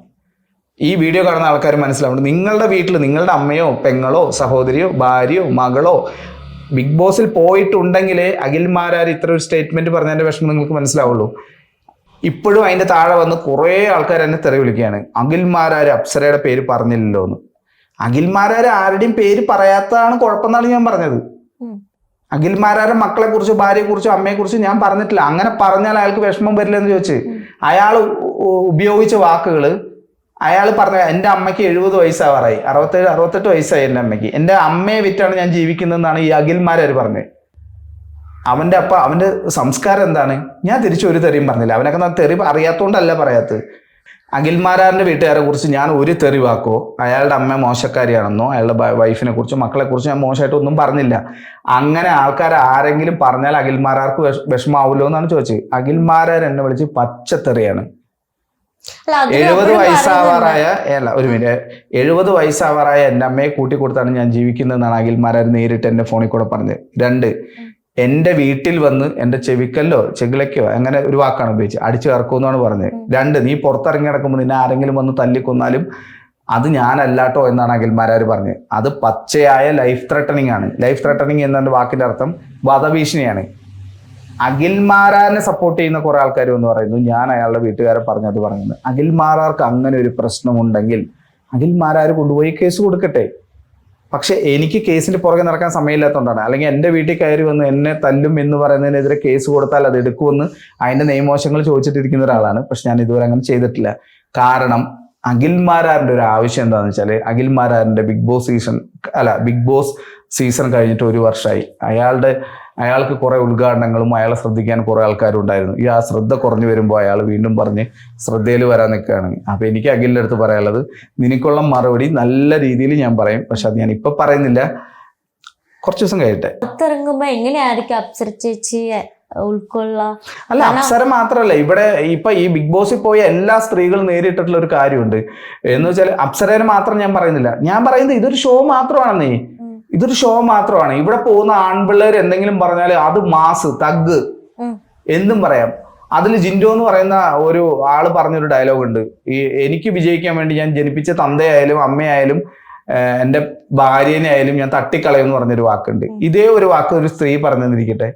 ഈ വീഡിയോ കാണുന്ന ആൾക്കാർ മനസ്സിലാവണം, നിങ്ങളുടെ വീട്ടിൽ നിങ്ങളുടെ അമ്മയോ പെങ്ങളോ സഹോദരിയോ ഭാര്യയോ മകളോ ബിഗ് ബോസിൽ പോയിട്ടുണ്ടെങ്കിലേ അഖിൽമാരാർ ഇത്ര ഒരു സ്റ്റേറ്റ്മെന്റ് പറഞ്ഞതിന്റെ വിഷമം നിങ്ങൾക്ക് മനസ്സിലാവുള്ളൂ. ഇപ്പോഴും അതിന്റെ താഴെ വന്ന് കുറേ ആൾക്കാർ എന്നെ തെറി വിളിക്കുകയാണ്, അഖിൽമാരാർ അപ്സരയുടെ പേര് പറഞ്ഞില്ലല്ലോ എന്ന്. അഖിൽമാരാർ ആരുടെയും പേര് പറയാത്തതാണ് കുഴപ്പമെന്നാണ് ഞാൻ പറഞ്ഞത്. അഖിൽമാരാരുടെ മക്കളെ കുറിച്ചോ ഭാര്യയെ കുറിച്ചോ അമ്മയെ കുറിച്ചോ ഞാൻ പറഞ്ഞിട്ടില്ല. അങ്ങനെ പറഞ്ഞാൽ അയാൾക്ക് വിഷമം വരില്ല എന്ന് ചോദിച്ച് അയാൾ ഉപയോഗിച്ച വാക്കുകൾ, അയാൾ പറഞ്ഞ എൻ്റെ അമ്മയ്ക്ക് 70 വയസ്സാവാറായി, 67-68 വയസ്സായി എൻ്റെ അമ്മയ്ക്ക്, എൻ്റെ അമ്മയെ വിറ്റാണ് ഞാൻ ജീവിക്കുന്നതെന്നാണ് ഈ അഖിൽമാരാർ പറഞ്ഞത്. അവൻ്റെ സംസ്കാരം എന്താണ്? ഞാൻ തിരിച്ചു ഒരു തെറിയും പറഞ്ഞില്ല. അവനൊക്കെ തെറി അറിയാത്തോണ്ടല്ല പറയാത്തത്. അഖിൽമാരാറിന്റെ വീട്ടുകാരെ കുറിച്ച് ഞാൻ ഒരു തെറി വാക്കോ, അയാളുടെ അമ്മ മോശക്കാരിയാണെന്നോ, അയാളുടെ വൈഫിനെ കുറിച്ചോ മക്കളെ കുറിച്ചോ ഞാൻ മോശമായിട്ടൊന്നും പറഞ്ഞില്ല. അങ്ങനെ ആൾക്കാർ ആരെങ്കിലും പറഞ്ഞാൽ അഖിൽമാരാർക്ക് വിഷമാവൂല്ലോ എന്നാണ് ചോദിച്ചത്. അഖിൽമാരാർ എന്നെ വിളിച്ച് പച്ചത്തെറിയാണ്. 70 വയസ്സാവാറായ 70 വയസ്സാവാറായ എൻ്റെ അമ്മയെ കൂട്ടിക്കൊടുത്താണ് ഞാൻ ജീവിക്കുന്നതെന്നാണ് അഖിൽമാരാർ നേരിട്ട് എൻ്റെ ഫോണിൽ കൂടെ പറഞ്ഞത്. 2, എൻ്റെ വീട്ടിൽ വന്ന് എൻ്റെ ചെകിളയ്ക്കോ അങ്ങനെ ഒരു വാക്കാണ് ഉപയോഗിച്ചത്, അടിച്ചു കറക്കുമെന്നാണ് പറഞ്ഞത്. 2, നീ പുറത്തിറങ്ങി നടക്കുമ്പോൾ നിന്നെ ആരെങ്കിലും വന്ന് തല്ലിക്കൊന്നാലും അത് ഞാനല്ലാട്ടോ എന്നാണ് അഖിൽമാരാർ പറഞ്ഞത്. അത് പച്ചയായ ലൈഫ് ത്രെട്ടനിങ് ആണ്. ലൈഫ് ത്രെട്ടനിങ് എന്നതിന്റെ വാക്കിന്റെ അർത്ഥം വധഭീഷണിയാണ്. അഖിൽമാരാറിനെ സപ്പോർട്ട് ചെയ്യുന്ന കുറെ ആൾക്കാർ എന്ന് പറയുന്നു ഞാൻ അയാളുടെ വീട്ടുകാരെ പറയുന്നത്. അഖിൽമാരാർക്ക് അങ്ങനെ ഒരു പ്രശ്നമുണ്ടെങ്കിൽ അഖിൽമാരാർ കൊണ്ടുപോയി കേസ് കൊടുക്കട്ടെ. പക്ഷെ എനിക്ക് കേസിന്റെ പുറകെ നടക്കാൻ സമയമില്ലാത്തതുകൊണ്ടാണ്. അല്ലെങ്കിൽ എൻ്റെ വീട്ടിൽ കയറി വന്ന് എന്നെ തല്ലും എന്ന് പറയുന്നതിനെതിരെ കേസ് കൊടുത്താൽ അത് എടുക്കുമെന്ന് അതിന്റെ നിയമവശങ്ങൾ ചോദിച്ചിട്ടിരിക്കുന്ന ഒരാളാണ്. പക്ഷെ ഞാൻ ഇതുവരെ അങ്ങനെ ചെയ്തിട്ടില്ല. കാരണം അഖിൽമാരാറിന്റെ ഒരു ആവശ്യം എന്താണെന്ന് വെച്ചാൽ, അഖിൽമാരാറിന്റെ ബിഗ് ബോസ് സീസൺ കഴിഞ്ഞിട്ട് 1 വർഷമായി. അയാൾക്ക് കുറെ ഉദ്ഘാടനങ്ങളും അയാളെ ശ്രദ്ധിക്കാൻ കുറെ ആൾക്കാരുണ്ടായിരുന്നു. ആ ശ്രദ്ധ കുറഞ്ഞു വരുമ്പോൾ അയാൾ വീണ്ടും പറഞ്ഞ് ശ്രദ്ധയിൽ വരാൻ നിൽക്കുകയാണ്. അപ്പൊ എനിക്ക് അഖിലിന്റെ അടുത്ത് പറയാനുള്ളത്, നിനക്കുള്ള മറുപടി നല്ല രീതിയിൽ ഞാൻ പറയും, പക്ഷെ അത് ഞാൻ ഇപ്പൊ പറയുന്നില്ല, കുറച്ച് ദിവസം കഴിയട്ടെ. പുറത്തിറങ്ങുമ്പോ എങ്ങനെയായിരിക്കും അപ്സര ചേച്ചി അല്ല, അപ്സര മാത്രല്ല, ഇവിടെ ഇപ്പൊ ഈ ബിഗ് ബോസിൽ പോയ എല്ലാ സ്ത്രീകളും നേരിട്ടിട്ടുള്ള ഒരു കാര്യമുണ്ട്. എന്ന് വെച്ചാൽ അപ്സരേനെ മാത്രം ഞാൻ പറയുന്നില്ല, ഞാൻ പറയുന്നത് ഇതൊരു ഷോ മാത്രമാണെന്നേ. ഇതൊരു ഷോ മാത്രമാണ്. ഇവിടെ പോകുന്ന ആൺപിള്ളേർ എന്തെങ്കിലും പറഞ്ഞാൽ അത് മാസ് തഗ് എന്തും പറയാം. അതിൽ ജിൻഡോ എന്ന് പറയുന്ന ഒരു ആള് പറഞ്ഞൊരു ഡയലോഗ് ഉണ്ട്, ഈ എനിക്ക് വിജയിക്കാൻ വേണ്ടി ഞാൻ ജനിപ്പിച്ച തന്തയായാലും അമ്മയായാലും എൻ്റെ ഭാര്യനെ ആയാലും ഞാൻ തട്ടിക്കളയെന്ന് പറഞ്ഞൊരു വാക്കുണ്ട്. ഇതേ ഒരു വാക്ക് ഒരു സ്ത്രീ പറഞ്ഞെന്നിരിക്കട്ടെ,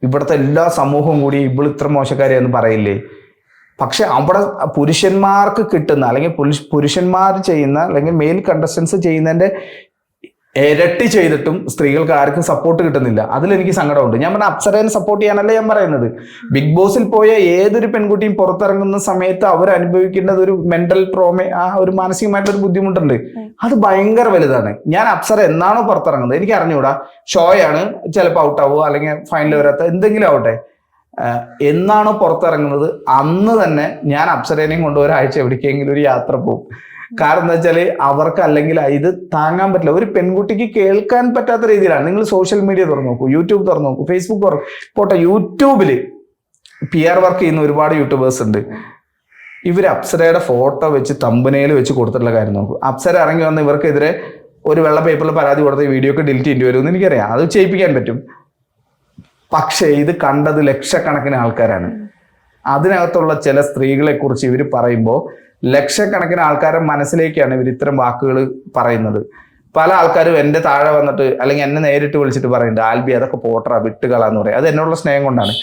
ഇവിടുത്തെ എല്ലാ സമൂഹവും കൂടി ഇവൾ ഇത്ര മോശക്കാരിയെന്ന് പറയില്ലേ? പക്ഷെ അവിടെ പുരുഷന്മാർക്ക് കിട്ടുന്ന അല്ലെങ്കിൽ പുരുഷന്മാർ ചെയ്യുന്ന അല്ലെങ്കിൽ മെയിൽ കണ്ടസ്റ്റൻസ് ചെയ്യുന്നതിന്റെ ഇരട്ടി ചെയ്തിട്ടും സ്ത്രീകൾക്ക് ആർക്കും സപ്പോർട്ട് കിട്ടുന്നില്ല. അതിലെനിക്ക് സങ്കടമുണ്ട്. ഞാൻ പറഞ്ഞ അപ്സരേനെ സപ്പോർട്ട് ചെയ്യാനല്ല ഞാൻ പറയുന്നത്. ബിഗ് ബോസിൽ പോയ ഏതൊരു പെൺകുട്ടിയും പുറത്തിറങ്ങുന്ന സമയത്ത് അവർ അനുഭവിക്കേണ്ടത് ഒരു മെന്റൽ ട്രോമ, ആ ഒരു മാനസികമായിട്ടൊരു ബുദ്ധിമുട്ടുണ്ട്. അത് ഭയങ്കര വലുതാണ്. ഞാൻ അപ്സര എന്നാണോ പുറത്തിറങ്ങുന്നത് എനിക്ക് അറിഞ്ഞുകൂടാ, ഷോയാണ്, ചിലപ്പോൾ ഔട്ടാവുക അല്ലെങ്കിൽ ഫൈനൽ വരാത്ത എന്തെങ്കിലും ആവട്ടെ, എന്നാണോ പുറത്തിറങ്ങുന്നത് അന്ന് തന്നെ ഞാൻ അപ്സരേനെയും കൊണ്ട് ഒരാഴ്ച എവിടേക്കെങ്കിലും ഒരു യാത്ര പോകും. കാരണം എന്താ വെച്ചാല് അവർക്ക് അല്ലെങ്കിൽ ഇത് താങ്ങാൻ പറ്റില്ല. ഒരു പെൺകുട്ടിക്ക് കേൾക്കാൻ പറ്റാത്ത രീതിയിലാണ്. നിങ്ങൾ സോഷ്യൽ മീഡിയ തുറന്നു നോക്കൂ, യൂട്യൂബ് തുറന്നു നോക്കൂ, ഫേസ്ബുക്ക് തുറന്നു പോട്ടെ, യൂട്യൂബില് PR വർക്ക് ചെയ്യുന്ന ഒരുപാട് യൂട്യൂബേഴ്സ് ഉണ്ട്. ഇവർ അപ്സരയുടെ ഫോട്ടോ വെച്ച് തമ്പനയിൽ വെച്ച് കൊടുത്തിട്ടുള്ള കാര്യം നോക്കും. അപ്സര ഇറങ്ങി വന്ന് ഇവർക്കെതിരെ ഒരു വെള്ള പേപ്പറിൽ പരാതി കൊടുത്ത വീഡിയോ ഒക്കെ ഡിലീറ്റ് ചെയ്യേണ്ടി വരുമെന്ന് എനിക്കറിയാം. അത് ചെയ്യിപ്പിക്കാൻ പറ്റും. പക്ഷേ ഇത് കണ്ടത് ലക്ഷക്കണക്കിന് ആൾക്കാരാണ്. അതിനകത്തുള്ള ചില സ്ത്രീകളെ കുറിച്ച് ഇവർ പറയുമ്പോൾ ലക്ഷക്കണക്കിന് ആൾക്കാരുടെ മനസ്സിലേക്കാണ് ഇവർ ഇത്തരം വാക്കുകൾ പറയുന്നത്. പല ആൾക്കാരും എൻ്റെ താഴെ വന്നിട്ട് അല്ലെങ്കിൽ എന്നെ നേരിട്ട് വിളിച്ചിട്ട് പറയുന്നുണ്ട്, ആൽബി അതൊക്കെ പോട്ടറാ വിട്ടുകളാന്ന് പറയും. അത് എന്നോടുള്ള സ്നേഹം കൊണ്ടാണ്.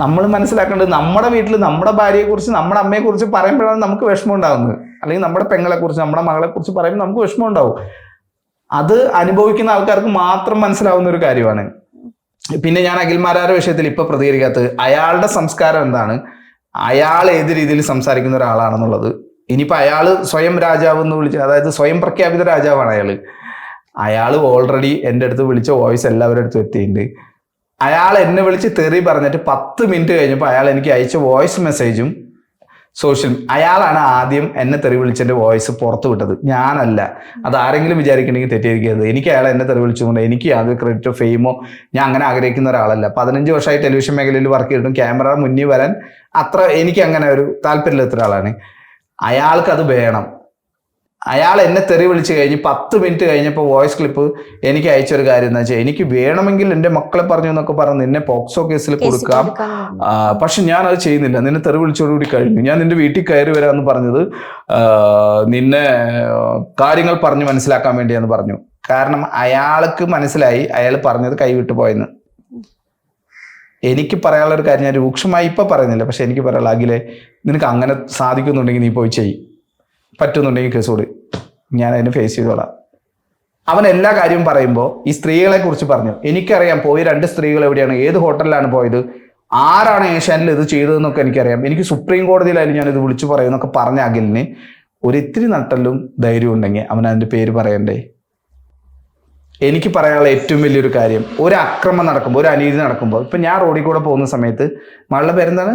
നമ്മൾ മനസ്സിലാക്കേണ്ടത് നമ്മുടെ വീട്ടിൽ നമ്മുടെ ഭാര്യയെക്കുറിച്ച് നമ്മുടെ അമ്മയെക്കുറിച്ച് പറയുമ്പോഴാണ് നമുക്ക് വിഷമം ഉണ്ടാകുന്നത്. അല്ലെങ്കിൽ നമ്മുടെ പെങ്ങളെക്കുറിച്ച് നമ്മുടെ മകളെക്കുറിച്ച് പറയുമ്പോൾ നമുക്ക് വിഷമം ഉണ്ടാവും. അത് അനുഭവിക്കുന്ന ആൾക്കാർക്ക് മാത്രം മനസ്സിലാവുന്ന ഒരു കാര്യമാണ്. പിന്നെ ഞാൻ അഖിൽമാരാരുടെ വിഷയത്തിൽ ഇപ്പൊ പ്രതികരിക്കാത്തത് അയാളുടെ സംസ്കാരം എന്താണ്, അയാൾ ഏത് രീതിയിൽ സംസാരിക്കുന്ന ഒരാളാണെന്നുള്ളത്. ഇനിയിപ്പോ അയാള് സ്വയം രാജാവ് എന്ന് വിളിച്ച, അതായത് സ്വയം പ്രഖ്യാപിത രാജാവാണ് അയാൾ ഓൾറെഡി എൻ്റെ അടുത്ത് വിളിച്ച വോയിസ് എല്ലാവരുടെ അടുത്തും എത്തിയിട്ടുണ്ട്. അയാൾ എന്നെ വിളിച്ച് തെറി പറഞ്ഞിട്ട് 10 മിനിറ്റ് കഴിഞ്ഞപ്പോൾ അയാൾ എനിക്ക് അയച്ച വോയിസ് മെസ്സേജും അയാളാണ് ആദ്യം എന്നെ തെറി വിളിച്ചതിന്റെ വോയിസ് പുറത്തു വിട്ടത്, ഞാനല്ല. അത് ആരെങ്കിലും വിചാരിക്കണമെങ്കിൽ തെറ്റിയിരിക്കരുത്. എനിക്ക് അയാൾ എന്നെ തെറി വിളിച്ചുകൊണ്ട് എനിക്ക് യാതൊരു ക്രെഡിറ്റോ ഫെയിമോ ഞാൻ അങ്ങനെ ആഗ്രഹിക്കുന്ന ഒരാളല്ല. 15 വർഷമായി ടെലിവിഷൻ മേഖലയിൽ വർക്ക് ചെയ്തിട്ടും ക്യാമറ മുന്നിൽ വരാൻ അത്ര എനിക്ക് അങ്ങനെ ഒരു താല്പര്യമില്ലാത്ത ഒരാളാണ്. അയാൾക്ക് അത് വേണം. അയാൾ എന്നെ തെറി വിളിച്ച് കഴിഞ്ഞ് 10 മിനിറ്റ് കഴിഞ്ഞപ്പോൾ വോയിസ് ക്ലിപ്പ് എനിക്ക് അയച്ചൊരു കാര്യം എന്താ വെച്ചാൽ, എനിക്ക് വേണമെങ്കിൽ എൻ്റെ മക്കളെ പറഞ്ഞു എന്നൊക്കെ പറഞ്ഞ് നിന്നെ പോക്സോ കേസിൽ കൊടുക്കാം, പക്ഷെ ഞാൻ അത് ചെയ്യുന്നില്ല. നിന്നെ തെറി വിളിച്ചോടുകൂടി കഴിഞ്ഞു, ഞാൻ നിന്റെ വീട്ടിൽ കയറി വരാമെന്ന് പറഞ്ഞത് നിന്നെ കാര്യങ്ങൾ പറഞ്ഞ് മനസ്സിലാക്കാൻ വേണ്ടിയാന്ന് പറഞ്ഞു. കാരണം അയാൾക്ക് മനസ്സിലായി അയാൾ പറഞ്ഞത് കൈവിട്ടു പോയെന്ന്. എനിക്ക് പറയാനുള്ള ഒരു കാര്യം ഞാൻ രൂക്ഷമായി ഇപ്പൊ പറയുന്നില്ല, പക്ഷെ എനിക്ക് പറയാനുള്ള, അഖിലേ നിനക്ക് അങ്ങനെ സാധിക്കുന്നുണ്ടെങ്കിൽ നീ പോയി ചെയ്യും, പറ്റുന്നുണ്ടെങ്കിൽ കേസ് കൊടു, ഞാൻ അതിനെ ഫേസ് ചെയ്തോളാം. അവൻ എല്ലാ കാര്യവും പറയുമ്പോൾ ഈ സ്ത്രീകളെ കുറിച്ച് പറഞ്ഞു. എനിക്കറിയാം പോയി 2 സ്ത്രീകൾ എവിടെയാണ്, ഏത് ഹോട്ടലിലാണ് പോയത്, ആരാണ് ഏഷ്യാനിൽ ഇത് ചെയ്തതെന്നൊക്കെ എനിക്കറിയാം. എനിക്ക് സുപ്രീം കോടതിയിലായാലും ഞാൻ ഇത് വിളിച്ചു പറയുമെന്നൊക്കെ പറഞ്ഞ അഖിലിന് ഒരിത്തിരി നട്ടലും ധൈര്യം ഉണ്ടെങ്കിൽ അവൻ അതിൻ്റെ പേര് പറയണ്ടേ. എനിക്ക് പറയാനുള്ള ഏറ്റവും വലിയൊരു കാര്യം, ഒരു അക്രമം നടക്കുമ്പോൾ, ഒരു അനീതി നടക്കുമ്പോൾ, ഇപ്പൊ ഞാൻ റോഡിൽ കൂടെ പോകുന്ന സമയത്ത്, മകളുടെ പേരെന്താണ്,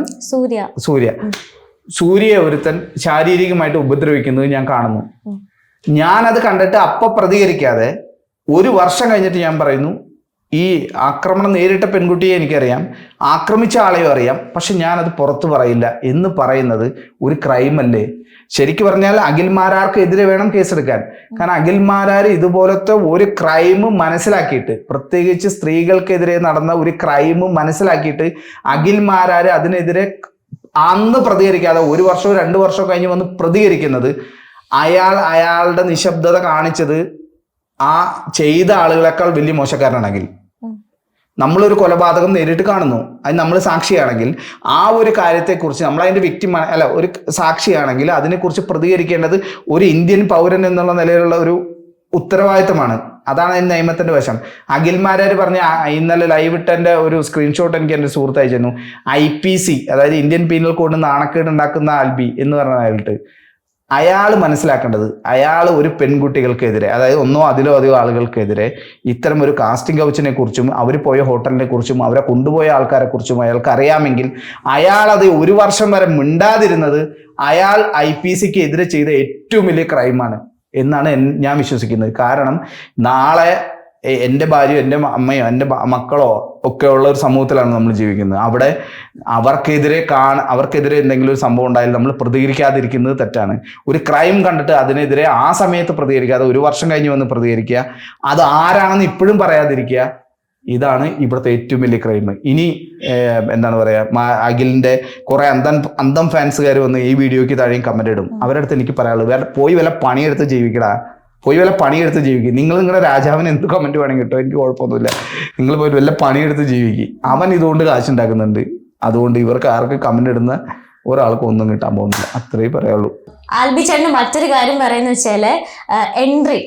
സൂര്യയെ ഒരുത്തൻ ശാരീരികമായിട്ട് ഉപദ്രവിക്കുന്നത് ഞാൻ കാണുന്നു. ഞാനത് കണ്ടിട്ട് അപ്പൊ പ്രതികരിക്കാതെ 1 വർഷം കഴിഞ്ഞിട്ട് ഞാൻ പറയുന്നു, ഈ ആക്രമണം നേരിട്ട പെൺകുട്ടിയെ എനിക്കറിയാം, ആക്രമിച്ച ആളെയും അറിയാം, പക്ഷെ ഞാനത് പുറത്തു പറയില്ല എന്ന് പറയുന്നത് ഒരു ക്രൈം അല്ലേ? ശരിക്കും പറഞ്ഞാൽ അഖിൽമാരാർക്കെതിരെ വേണം കേസെടുക്കാൻ. കാരണം അഖിൽമാരാർ ഇതുപോലത്തെ ഒരു ക്രൈം മനസ്സിലാക്കിയിട്ട്, പ്രത്യേകിച്ച് സ്ത്രീകൾക്കെതിരെ നടന്ന ഒരു ക്രൈം മനസ്സിലാക്കിയിട്ട് അഖിൽമാരാർ അതിനെതിരെ അന്ന് പ്രതികരിക്കാതെ 1 വർഷമോ 2 വർഷമോ കഴിഞ്ഞ് വന്ന് പ്രതികരിക്കുന്നത്, അയാളുടെ നിശബ്ദത കാണിച്ചത് ആ ചെയ്ത ആളുകളെക്കാൾ വലിയ മോശക്കാരനാണെങ്കിൽ. നമ്മളൊരു കൊലപാതകം നേരിട്ട് കാണുന്നു, അത് നമ്മൾ സാക്ഷിയാണെങ്കിൽ ആ ഒരു കാര്യത്തെക്കുറിച്ച് നമ്മൾ അതിന്റെ വിക്ടിം അല്ല, ഒരു സാക്ഷിയാണെങ്കിൽ അതിനെക്കുറിച്ച് പ്രതികരിക്കേണ്ടത് ഒരു ഇന്ത്യൻ പൗരൻ എന്നുള്ള നിലയിലുള്ള ഒരു ഉത്തരവാദിത്തമാണ്. അതാണ് അതിന് നിയമത്തിന്റെ വശം. അഖിൽമാരാർ പറഞ്ഞ ഇന്നലെ ലൈവ് ഇട്ടന്റെ ഒരു സ്ക്രീൻഷോട്ട് എനിക്ക് എൻ്റെ സുഹൃത്ത് അയച്ചിരുന്നു. IPC, അതായത് ഇന്ത്യൻ പീനൽ കോഡ് നാണക്കേട് ഉണ്ടാക്കുന്ന ആൽബി എന്ന് പറഞ്ഞ അയാളിട്ട്, അയാൾ മനസ്സിലാക്കേണ്ടത്, അയാൾ ഒരു പെൺകുട്ടികൾക്കെതിരെ, അതായത് ഒന്നോ അതിലോ അധികം ആളുകൾക്കെതിരെ ഇത്തരം ഒരു കാസ്റ്റിംഗ് കൗച്ചിനെ കുറിച്ചും അവർ പോയ ഹോട്ടലിനെ കുറിച്ചും അവരെ കൊണ്ടുപോയ ആൾക്കാരെ കുറിച്ചും അയാൾക്ക് അറിയാമെങ്കിൽ അയാൾ അത് 1 വർഷം വരെ മിണ്ടാതിരുന്നത് അയാൾ IPCക്ക് എതിരെ ചെയ്ത ഏറ്റവും വലിയ ക്രൈമാണ് എന്നാണ് ഞാൻ വിശ്വസിക്കുന്നത്. കാരണം നാളെ എൻ്റെ ഭാര്യയോ എൻ്റെ അമ്മയോ എൻ്റെ മക്കളോ ഒക്കെ ഉള്ള ഒരു സമൂഹത്തിലാണ് നമ്മൾ ജീവിക്കുന്നത്. അവിടെ അവർക്കെതിരെ എന്തെങ്കിലും ഒരു സംഭവം ഉണ്ടായാലും നമ്മൾ പ്രതികരിക്കാതിരിക്കുന്നത് തെറ്റാണ്. ഒരു ക്രൈം കണ്ടിട്ട് അതിനെതിരെ ആ സമയത്ത് പ്രതികരിക്കാതെ 1 വർഷം കഴിഞ്ഞ് വന്ന് പ്രതികരിക്കുക, അത് ആരാണെന്ന് ഇപ്പോഴും പറയാതിരിക്കുക, ഇതാണ് ഇവിടുത്തെ ഏറ്റവും വലിയ ക്രൈം. ഇനി എന്താണ് പറയാ, അഖിലിന്റെ കുറെ അന്തം ഫാൻസുകാർ വന്ന് ഈ വീഡിയോയ്ക്ക് താഴെയും കമന്റ് ഇടും. അവരുടെ അടുത്ത് എനിക്ക് പറയാനുള്ളത്, പോയി വല്ല പണിയെടുത്ത് ജീവിക്കടാ, പോയി വല്ല പണിയെടുത്ത് ജീവിക്കും. നിങ്ങൾ നിങ്ങളുടെ രാജാവിന് എന്ത് കമന്റ് വേണമെങ്കിൽ കിട്ടോ, എനിക്ക് കുഴപ്പമൊന്നുമില്ല. നിങ്ങൾ പോയി വല്ല പണിയെടുത്ത് ജീവിക്കും. അവൻ ഇതുകൊണ്ട് കാശുണ്ടാക്കുന്നുണ്ട്. അതുകൊണ്ട് ഇവർക്ക് ആർക്ക് കമന്റ് ഇടുന്ന ഒരാൾക്കും ഒന്നും കിട്ടാൻ പോകുന്നില്ല. അത്രേ പറയുള്ളൂ. ആൽബി ചേട്ടന് മറ്റൊരു കാര്യം പറയുന്ന വെച്ചാല് എൻട്രി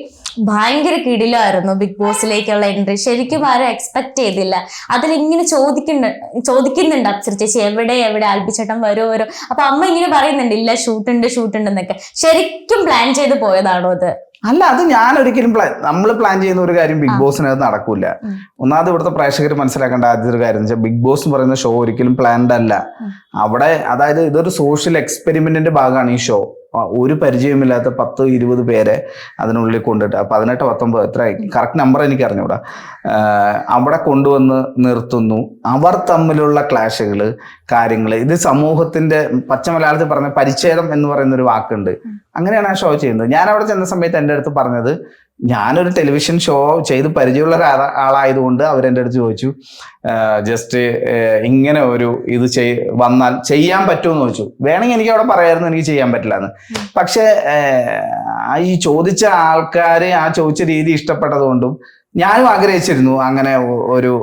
ഭയങ്കര കിടിലായിരുന്നു. ബിഗ് ബോസിലേക്കുള്ള എൻട്രി ശരിക്കും ആരും എക്സ്പെക്ട് ചെയ്തില്ല. അതിലിങ്ങനെ ചോദിക്കുന്നുണ്ട് അപ്സര ചേച്ചി, എവിടെ ആൽബി ചേട്ടൻ വരുമോ. അപ്പൊ അമ്മ ഇങ്ങനെ പറയുന്നുണ്ട്, ഇല്ല ഷൂട്ടുണ്ട് എന്നൊക്കെ. ശരിക്കും പ്ലാൻ ചെയ്ത് പോയതാണോ അത്? അല്ല, അത് ഞാൻ ഒരിക്കലും നമ്മൾ പ്ലാൻ ചെയ്യുന്ന ഒരു കാര്യം ബിഗ് ബോസിനകത്ത് നടക്കൂല. ഒന്നാമത് ഇവിടുത്തെ പ്രേക്ഷകർ മനസ്സിലാക്കേണ്ട ആദ്യത്തെ ഒരു കാര്യം എന്ന് വെച്ചാൽ, ബിഗ് ബോസ് എന്ന് പറയുന്ന ഷോ ഒരിക്കലും പ്ലാൻഡ് അല്ല. അവിടെ അതായത് ഇതൊരു സോഷ്യൽ എക്സ്പെരിമെന്റിന്റെ ഭാഗമാണ് ഈ ഷോ. ഒരു പരിചയമില്ലാത്ത 10-20 പേരെ അതിനുള്ളിൽ കൊണ്ടിട്ട് 18-19 എത്ര കറക്റ്റ് നമ്പർ എനിക്ക് അറിഞ്ഞൂടാ, അവിടെ കൊണ്ടുവന്ന് നിർത്തുന്നു. അവർ തമ്മിലുള്ള ക്ലാഷുകൾ, കാര്യങ്ങൾ, ഇത് സമൂഹത്തിന്റെ പച്ച മലയാളത്തിൽ പറഞ്ഞ പരിച്ഛേദം എന്ന് പറയുന്ന ഒരു വാക്കുണ്ട്. അങ്ങനെയാണ് ആ ഷോ ചെയ്യുന്നത്. ഞാൻ അവിടെ ചെന്ന സമയത്ത് എൻ്റെ അടുത്ത് പറഞ്ഞത്, ഞാനൊരു ടെലിവിഷൻ ഷോ ചെയ്ത് പരിചയമുള്ള ആളായതുകൊണ്ട് അവരെൻ്റെ അടുത്ത് ചോദിച്ചു, ജസ്റ്റ് ഇങ്ങനെ ഒരു ഇത് വന്നാൽ ചെയ്യാൻ പറ്റുമെന്ന് ചോദിച്ചു. വേണമെങ്കിൽ എനിക്ക് അവിടെ പറയായിരുന്നു എനിക്ക് ചെയ്യാൻ പറ്റില്ല എന്ന്. പക്ഷെ ഈ ചോദിച്ച ആൾക്കാർ ആ ചോദിച്ച രീതി ഇഷ്ടപ്പെട്ടതുകൊണ്ടും ഞാനും ആഗ്രഹിച്ചിരുന്നു അങ്ങനെ ഒരു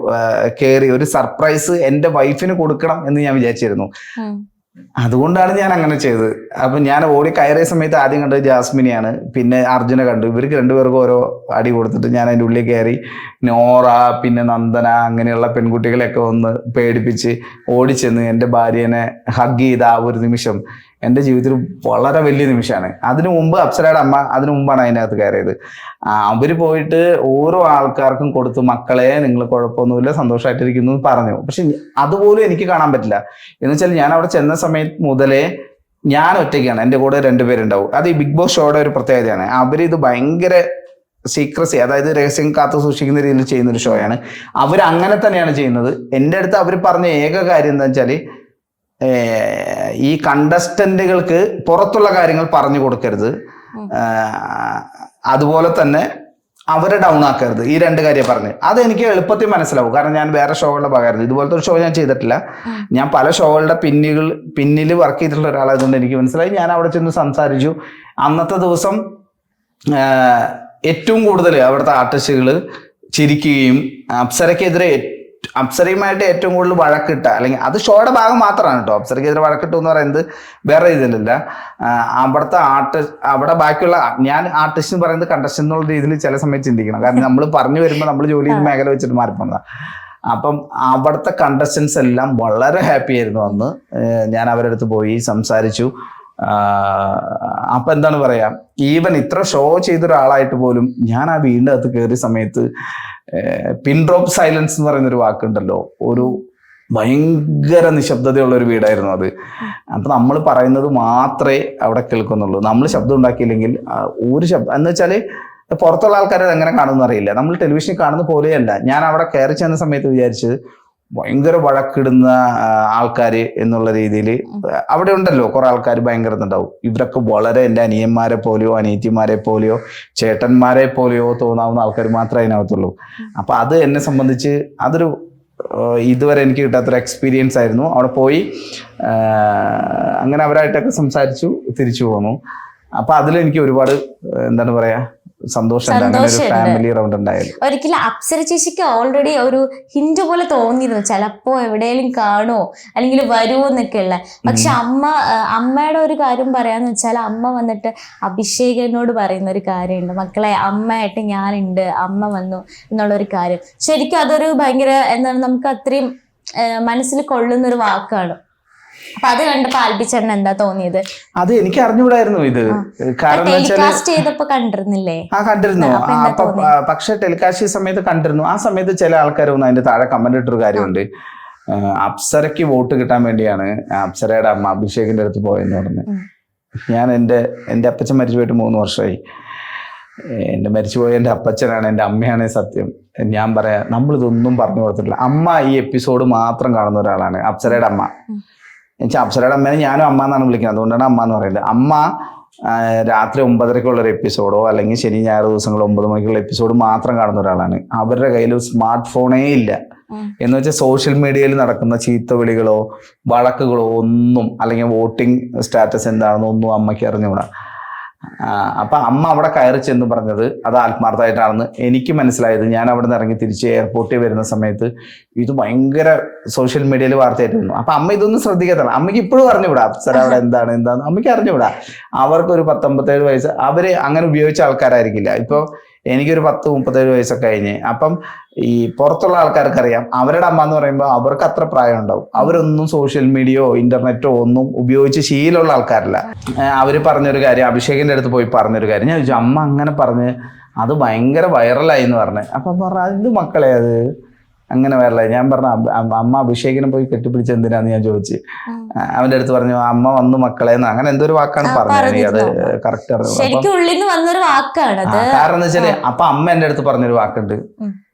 ഒരു സർപ്രൈസ് എൻ്റെ വൈഫിന് കൊടുക്കണം എന്ന് ഞാൻ വിചാരിച്ചിരുന്നു. അതുകൊണ്ടാണ് ഞാൻ അങ്ങനെ ചെയ്തത്. അപ്പൊ ഞാൻ ഓടി കയറിയ സമയത്ത് ആദ്യം കണ്ടത് ജാസ്മിനെയാണ്, പിന്നെ അർജുനെ കണ്ടു. ഇവർക്ക് രണ്ടുപേർക്കും ഓരോ അടി കൊടുത്തിട്ട് ഞാൻ അതിൻ്റെ ഉള്ളിൽ കയറി നോറ, പിന്നെ നന്ദന, അങ്ങനെയുള്ള പെൺകുട്ടികളെയൊക്കെ ഒന്ന് പേടിപ്പിച്ച് ഓടിച്ചെന്ന് എൻ്റെ ഭാര്യനെ ഹഗ് ചെയ്ത ആ ഒരു നിമിഷം എൻ്റെ ജീവിതത്തിൽ വളരെ വലിയ നിമിഷമാണ്. അതിനു മുമ്പ് അപ്സരയുടെ അമ്മ, അതിനു മുമ്പാണ് അതിനകത്ത് കയറിയത്. അവര് പോയിട്ട് ഓരോ ആൾക്കാർക്കും കൊടുത്തു, മക്കളെ നിങ്ങൾ കുഴപ്പമൊന്നുമില്ല, സന്തോഷമായിട്ടിരിക്കുന്നു പറഞ്ഞു. പക്ഷെ അതുപോലും എനിക്ക് കാണാൻ പറ്റില്ല. എന്ന് വെച്ചാൽ ഞാൻ അവിടെ ചെന്ന സമയത്ത് മുതലേ ഞാൻ ഒറ്റയ്ക്കാണ്, എൻ്റെ കൂടെ 2 പേരുണ്ടാവും. അത് ഈ ബിഗ് ബോസ് ഷോയുടെ ഒരു പ്രത്യേകതയാണ്. അവരിത് ഭയങ്കര സീക്രസി, അതായത് രഹസ്യം കാത്തു സൂക്ഷിക്കുന്ന രീതിയിൽ ചെയ്യുന്ന ഒരു ഷോയാണ്. അവർ അങ്ങനെ തന്നെയാണ് ചെയ്യുന്നത്. എൻ്റെ അടുത്ത് അവർ പറഞ്ഞ ഏക കാര്യം എന്താ വെച്ചാൽ, ഈ കണ്ടസ്റ്റന്റുകൾക്ക് പുറത്തുള്ള കാര്യങ്ങൾ പറഞ്ഞു കൊടുക്കരുത്, അതുപോലെ തന്നെ അവരെ ഡൗൺ ആക്കരുത്. ഈ 2 കാര്യം പറഞ്ഞ് അതെനിക്ക് എളുപ്പത്തിൽ മനസ്സിലാവും. കാരണം ഞാൻ വേറെ ഷോകളുടെ ഭാഗമായിരുന്നു. ഇതുപോലത്തെ ഒരു ഷോ ഞാൻ ചെയ്തിട്ടില്ല. ഞാൻ പല ഷോകളുടെ പിന്നിൽ വർക്ക് ചെയ്തിട്ടുള്ള ഒരാളായതുകൊണ്ട് എനിക്ക് മനസ്സിലായി. ഞാൻ അവിടെ ചെന്ന് സംസാരിച്ചു. അന്നത്തെ ദിവസം ഏറ്റവും കൂടുതൽ അവിടുത്തെ ആർട്ടിസ്റ്റുകൾ ചിരിക്കുകയും അപ്സരയുമായിട്ട് ഏറ്റവും കൂടുതൽ വഴക്കിട്ട, അല്ലെങ്കിൽ അത് ഷോയുടെ ഭാഗം മാത്രമാണ് കേട്ടോ. അപ്സരയ്ക്കെതിരെ വഴക്കിട്ടു എന്ന് പറയുന്നത് വേറെ രീതിയിലല്ല. അവിടുത്തെ അവിടെ ബാക്കിയുള്ള ഞാൻ ആർട്ടിസ്റ്റ് എന്ന് പറയുന്നത് കണ്ടസ്റ്റന്റ് എന്നുള്ള രീതിയിൽ ചില സമയത്ത് ചിന്തിക്കണം. കാരണം നമ്മൾ പറഞ്ഞു വരുമ്പോൾ നമ്മൾ ജോലി ചെയ്ത് മേഖല വെച്ചിട്ട് മാറിപ്പോന്നതാണ്. അപ്പം അവിടുത്തെ കണ്ടസ്റ്റൻസ് എല്ലാം വളരെ ഹാപ്പി ആയിരുന്നു. അന്ന് ഞാൻ അവരുടെ അടുത്ത് പോയി സംസാരിച്ചു. അപ്പൊ എന്താണ് പറയാ, ഈവൻ ഇത്ര ഷോ ചെയ്തൊരാളായിട്ട് പോലും ഞാൻ ആ വീടിൻ്റെ അകത്ത് കയറിയ സമയത്ത് പിൻ ഡ്രോപ്പ് സൈലൻസ് എന്ന് പറയുന്നൊരു വാക്കുണ്ടല്ലോ, ഒരു ഭയങ്കര നിശബ്ദതയുള്ള ഒരു വീടായിരുന്നു അത്. അപ്പൊ നമ്മൾ പറയുന്നത് മാത്രമേ അവിടെ കേൾക്കുന്നുള്ളൂ. നമ്മൾ ശബ്ദം ഉണ്ടാക്കിയില്ലെങ്കിൽ ഒരു ശബ്ദം എന്ന് വെച്ചാല് പുറത്തുള്ള ആൾക്കാരെ എങ്ങനെ കാണുമെന്ന് അറിയില്ല. നമ്മൾ ടെലിവിഷനിൽ കാണുന്ന പോലെയല്ല. ഞാൻ അവിടെ കയറി ചെന്ന സമയത്ത് വിചാരിച്ചത് ഭയങ്കര വഴക്കിടുന്ന ആൾക്കാർ എന്നുള്ള രീതിയിൽ അവിടെ ഉണ്ടല്ലോ കുറെ ആൾക്കാർ ഭയങ്കര ഉണ്ടാവും. ഇവരൊക്കെ വളരെ എൻ്റെ അനിയന്മാരെ പോലെയോ അനിയത്തിമാരെ പോലെയോ ചേട്ടന്മാരെ പോലെയോ തോന്നാവുന്ന ആൾക്കാർ മാത്രമേ അതിനകത്തുള്ളൂ. അപ്പൊ അത് എന്നെ സംബന്ധിച്ച് അതൊരു ഇതുവരെ എനിക്ക് കിട്ടാത്തൊരു എക്സ്പീരിയൻസ് ആയിരുന്നു. അവിടെ പോയി അങ്ങനെ അവരായിട്ടൊക്കെ സംസാരിച്ചു, തിരിച്ചു പോന്നു. അപ്പൊ അതിലെനിക്ക് ഒരുപാട് എന്താണ് പറയാ ഒരിക്കലും അപ്സര ചേച്ചിക്ക് ഓൾറെഡി ഒരു ഹിന്റ് പോലെ തോന്നിയിരുന്നു, ചിലപ്പോ എവിടെയെങ്കിലും കാണുമോ അല്ലെങ്കിൽ വരുമോ എന്നൊക്കെ ഉള്ള. പക്ഷെ അമ്മയുടെ ഒരു കാര്യം പറയാന്ന് വെച്ചാൽ, അമ്മ വന്നിട്ട് അഭിഷേകനോട് പറയുന്ന ഒരു കാര്യമുണ്ട്, മക്കളെ അമ്മയായിട്ട് ഞാനുണ്ട്, അമ്മ വന്നു എന്നുള്ളൊരു കാര്യം. ശരിക്കും അതൊരു ഭയങ്കര എന്താണ്, നമുക്ക് അത്രയും മനസ്സിൽ കൊള്ളുന്നൊരു വാക്കാണ്. അപ്പൊ അത് കണ്ടപ്പോ ആൽബിച്ചേട്ടൻ എന്താ തോന്നിയത്? അത് എനിക്ക് അറിഞ്ഞുകൂടായിരുന്നു ഇത്. കാരണം ടെലികാസ്റ്റ് ചെയ്തപ്പോ കണ്ടിരുന്നില്ലേ? കണ്ടിരുന്നു. പക്ഷെ ടെലികാസ്റ്റ് ചെയ്ത സമയത്ത് കണ്ടിരുന്നു. ആ സമയത്ത് ചില ആൾക്കാരൊന്നും അതിന്റെ താഴെ കമന്റ് ഇട്ടൊരു കാര്യമുണ്ട്, അപ്സരയ്ക്ക് വോട്ട് കിട്ടാൻ വേണ്ടിയാണ് അപ്സരയുടെ അമ്മ അഭിഷേകിന്റെ അടുത്ത് പോയെന്ന് പറഞ്ഞു. ഞാൻ എൻ്റെ അപ്പച്ചൻ മരിച്ചു പോയിട്ട് 3 വർഷമായി. എൻ്റെ മരിച്ചുപോയ എൻ്റെ അപ്പച്ചനാണ്, എൻ്റെ അമ്മയാണ് സത്യം. ഞാൻ പറയാം, നമ്മളിതൊന്നും പറഞ്ഞു കൊടുത്തിട്ടില്ല. അമ്മ ഈ എപ്പിസോഡ് മാത്രം കാണുന്ന ഒരാളാണ്, അപ്സരയുടെ അമ്മ. എന്നുവെച്ചാൽ അപ്സരയുടെ അമ്മേനെ ഞാനും അമ്മ എന്നാണ് വിളിക്കുന്നത്, അതുകൊണ്ടാണ് അമ്മ എന്ന് പറയുന്നത്. അമ്മ രാത്രി 9:30-ക്കുള്ളൊരു എപ്പിസോഡോ അല്ലെങ്കിൽ ശനി ഞായർ ദിവസങ്ങൾ 9 മണിക്കുള്ള എപ്പിസോഡ് മാത്രം കാണുന്ന ഒരാളാണ്. അവരുടെ കയ്യിൽ സ്മാർട്ട് ഫോണേ ഇല്ല. എന്ന് വെച്ചാൽ സോഷ്യൽ മീഡിയയിൽ നടക്കുന്ന ചീത്തവിളികളോ വഴക്കുകളോ ഒന്നും, അല്ലെങ്കിൽ വോട്ടിംഗ് സ്റ്റാറ്റസ് എന്താണെന്നോ ഒന്നും അമ്മയ്ക്ക് അറിഞ്ഞുകൂടാ. അപ്പൊ അമ്മ അവിടെ കയറി ചെന്ന് പറഞ്ഞത് അത് ആത്മാർത്ഥമായിട്ടാണെന്ന് എനിക്ക് മനസ്സിലായത്. ഞാൻ അവിടെ നിന്ന് ഇറങ്ങി തിരിച്ച് എയർപോർട്ടിൽ വരുന്ന സമയത്ത് ഇത് ഭയങ്കര സോഷ്യൽ മീഡിയയിൽ വാർത്തയായിട്ട് വന്നു. അപ്പൊ അമ്മ ഇതൊന്നും ശ്രദ്ധിക്കത്തില്ല. അമ്മയ്ക്ക് ഇപ്പോഴും അറിഞ്ഞുകൂടാ അപ്സര അവിടെ എന്താന്ന് അമ്മയ്ക്ക് അറിഞ്ഞുകൂടാ. അവർക്കൊരു 19-17 വയസ്സ്, അവര് അങ്ങനെ ഉപയോഗിച്ച ആൾക്കാരായിരിക്കില്ല. ഇപ്പൊ എനിക്കൊരു 10-37 വയസ്സൊക്കെ കഴിഞ്ഞ്. അപ്പം ഈ പുറത്തുള്ള ആൾക്കാർക്കറിയാം അവരുടെ അമ്മ എന്ന് പറയുമ്പോൾ അവർക്ക് അത്ര പ്രായം ഉണ്ടാവും. അവരൊന്നും സോഷ്യൽ മീഡിയയോ ഇന്റർനെറ്റോ ഒന്നും ഉപയോഗിച്ച് ശീലമുള്ള ആൾക്കാരല്ല. അവര് പറഞ്ഞൊരു കാര്യം, അഭിഷേകിന്റെ അടുത്ത് പോയി പറഞ്ഞൊരു കാര്യം ഞാൻ ചോദിച്ചു, അമ്മ അങ്ങനെ പറഞ്ഞ് അത് ഭയങ്കര വൈറലായി എന്ന് പറഞ്ഞു. അപ്പം പറഞ്ഞു, ഇത് മക്കളെ അത് അങ്ങനെ വരല. ഞാൻ പറഞ്ഞു അമ്മ അഭിഷേകിനെ പോയി കെട്ടിപ്പിടിച്ച് എന്തിനാന്ന് ഞാൻ ചോദിച്ചു. അവന്റെ അടുത്ത് പറഞ്ഞു അമ്മ വന്നു മക്കളെന്ന്, അങ്ങനെ എന്തൊരു വാക്കാണ് പറഞ്ഞത്, അത് കറക്റ്റ് അറിയാം. കാരണം എന്താ വെച്ചാല് അപ്പൊ അമ്മ എന്റെ അടുത്ത് പറഞ്ഞൊരു വാക്കുണ്ട്,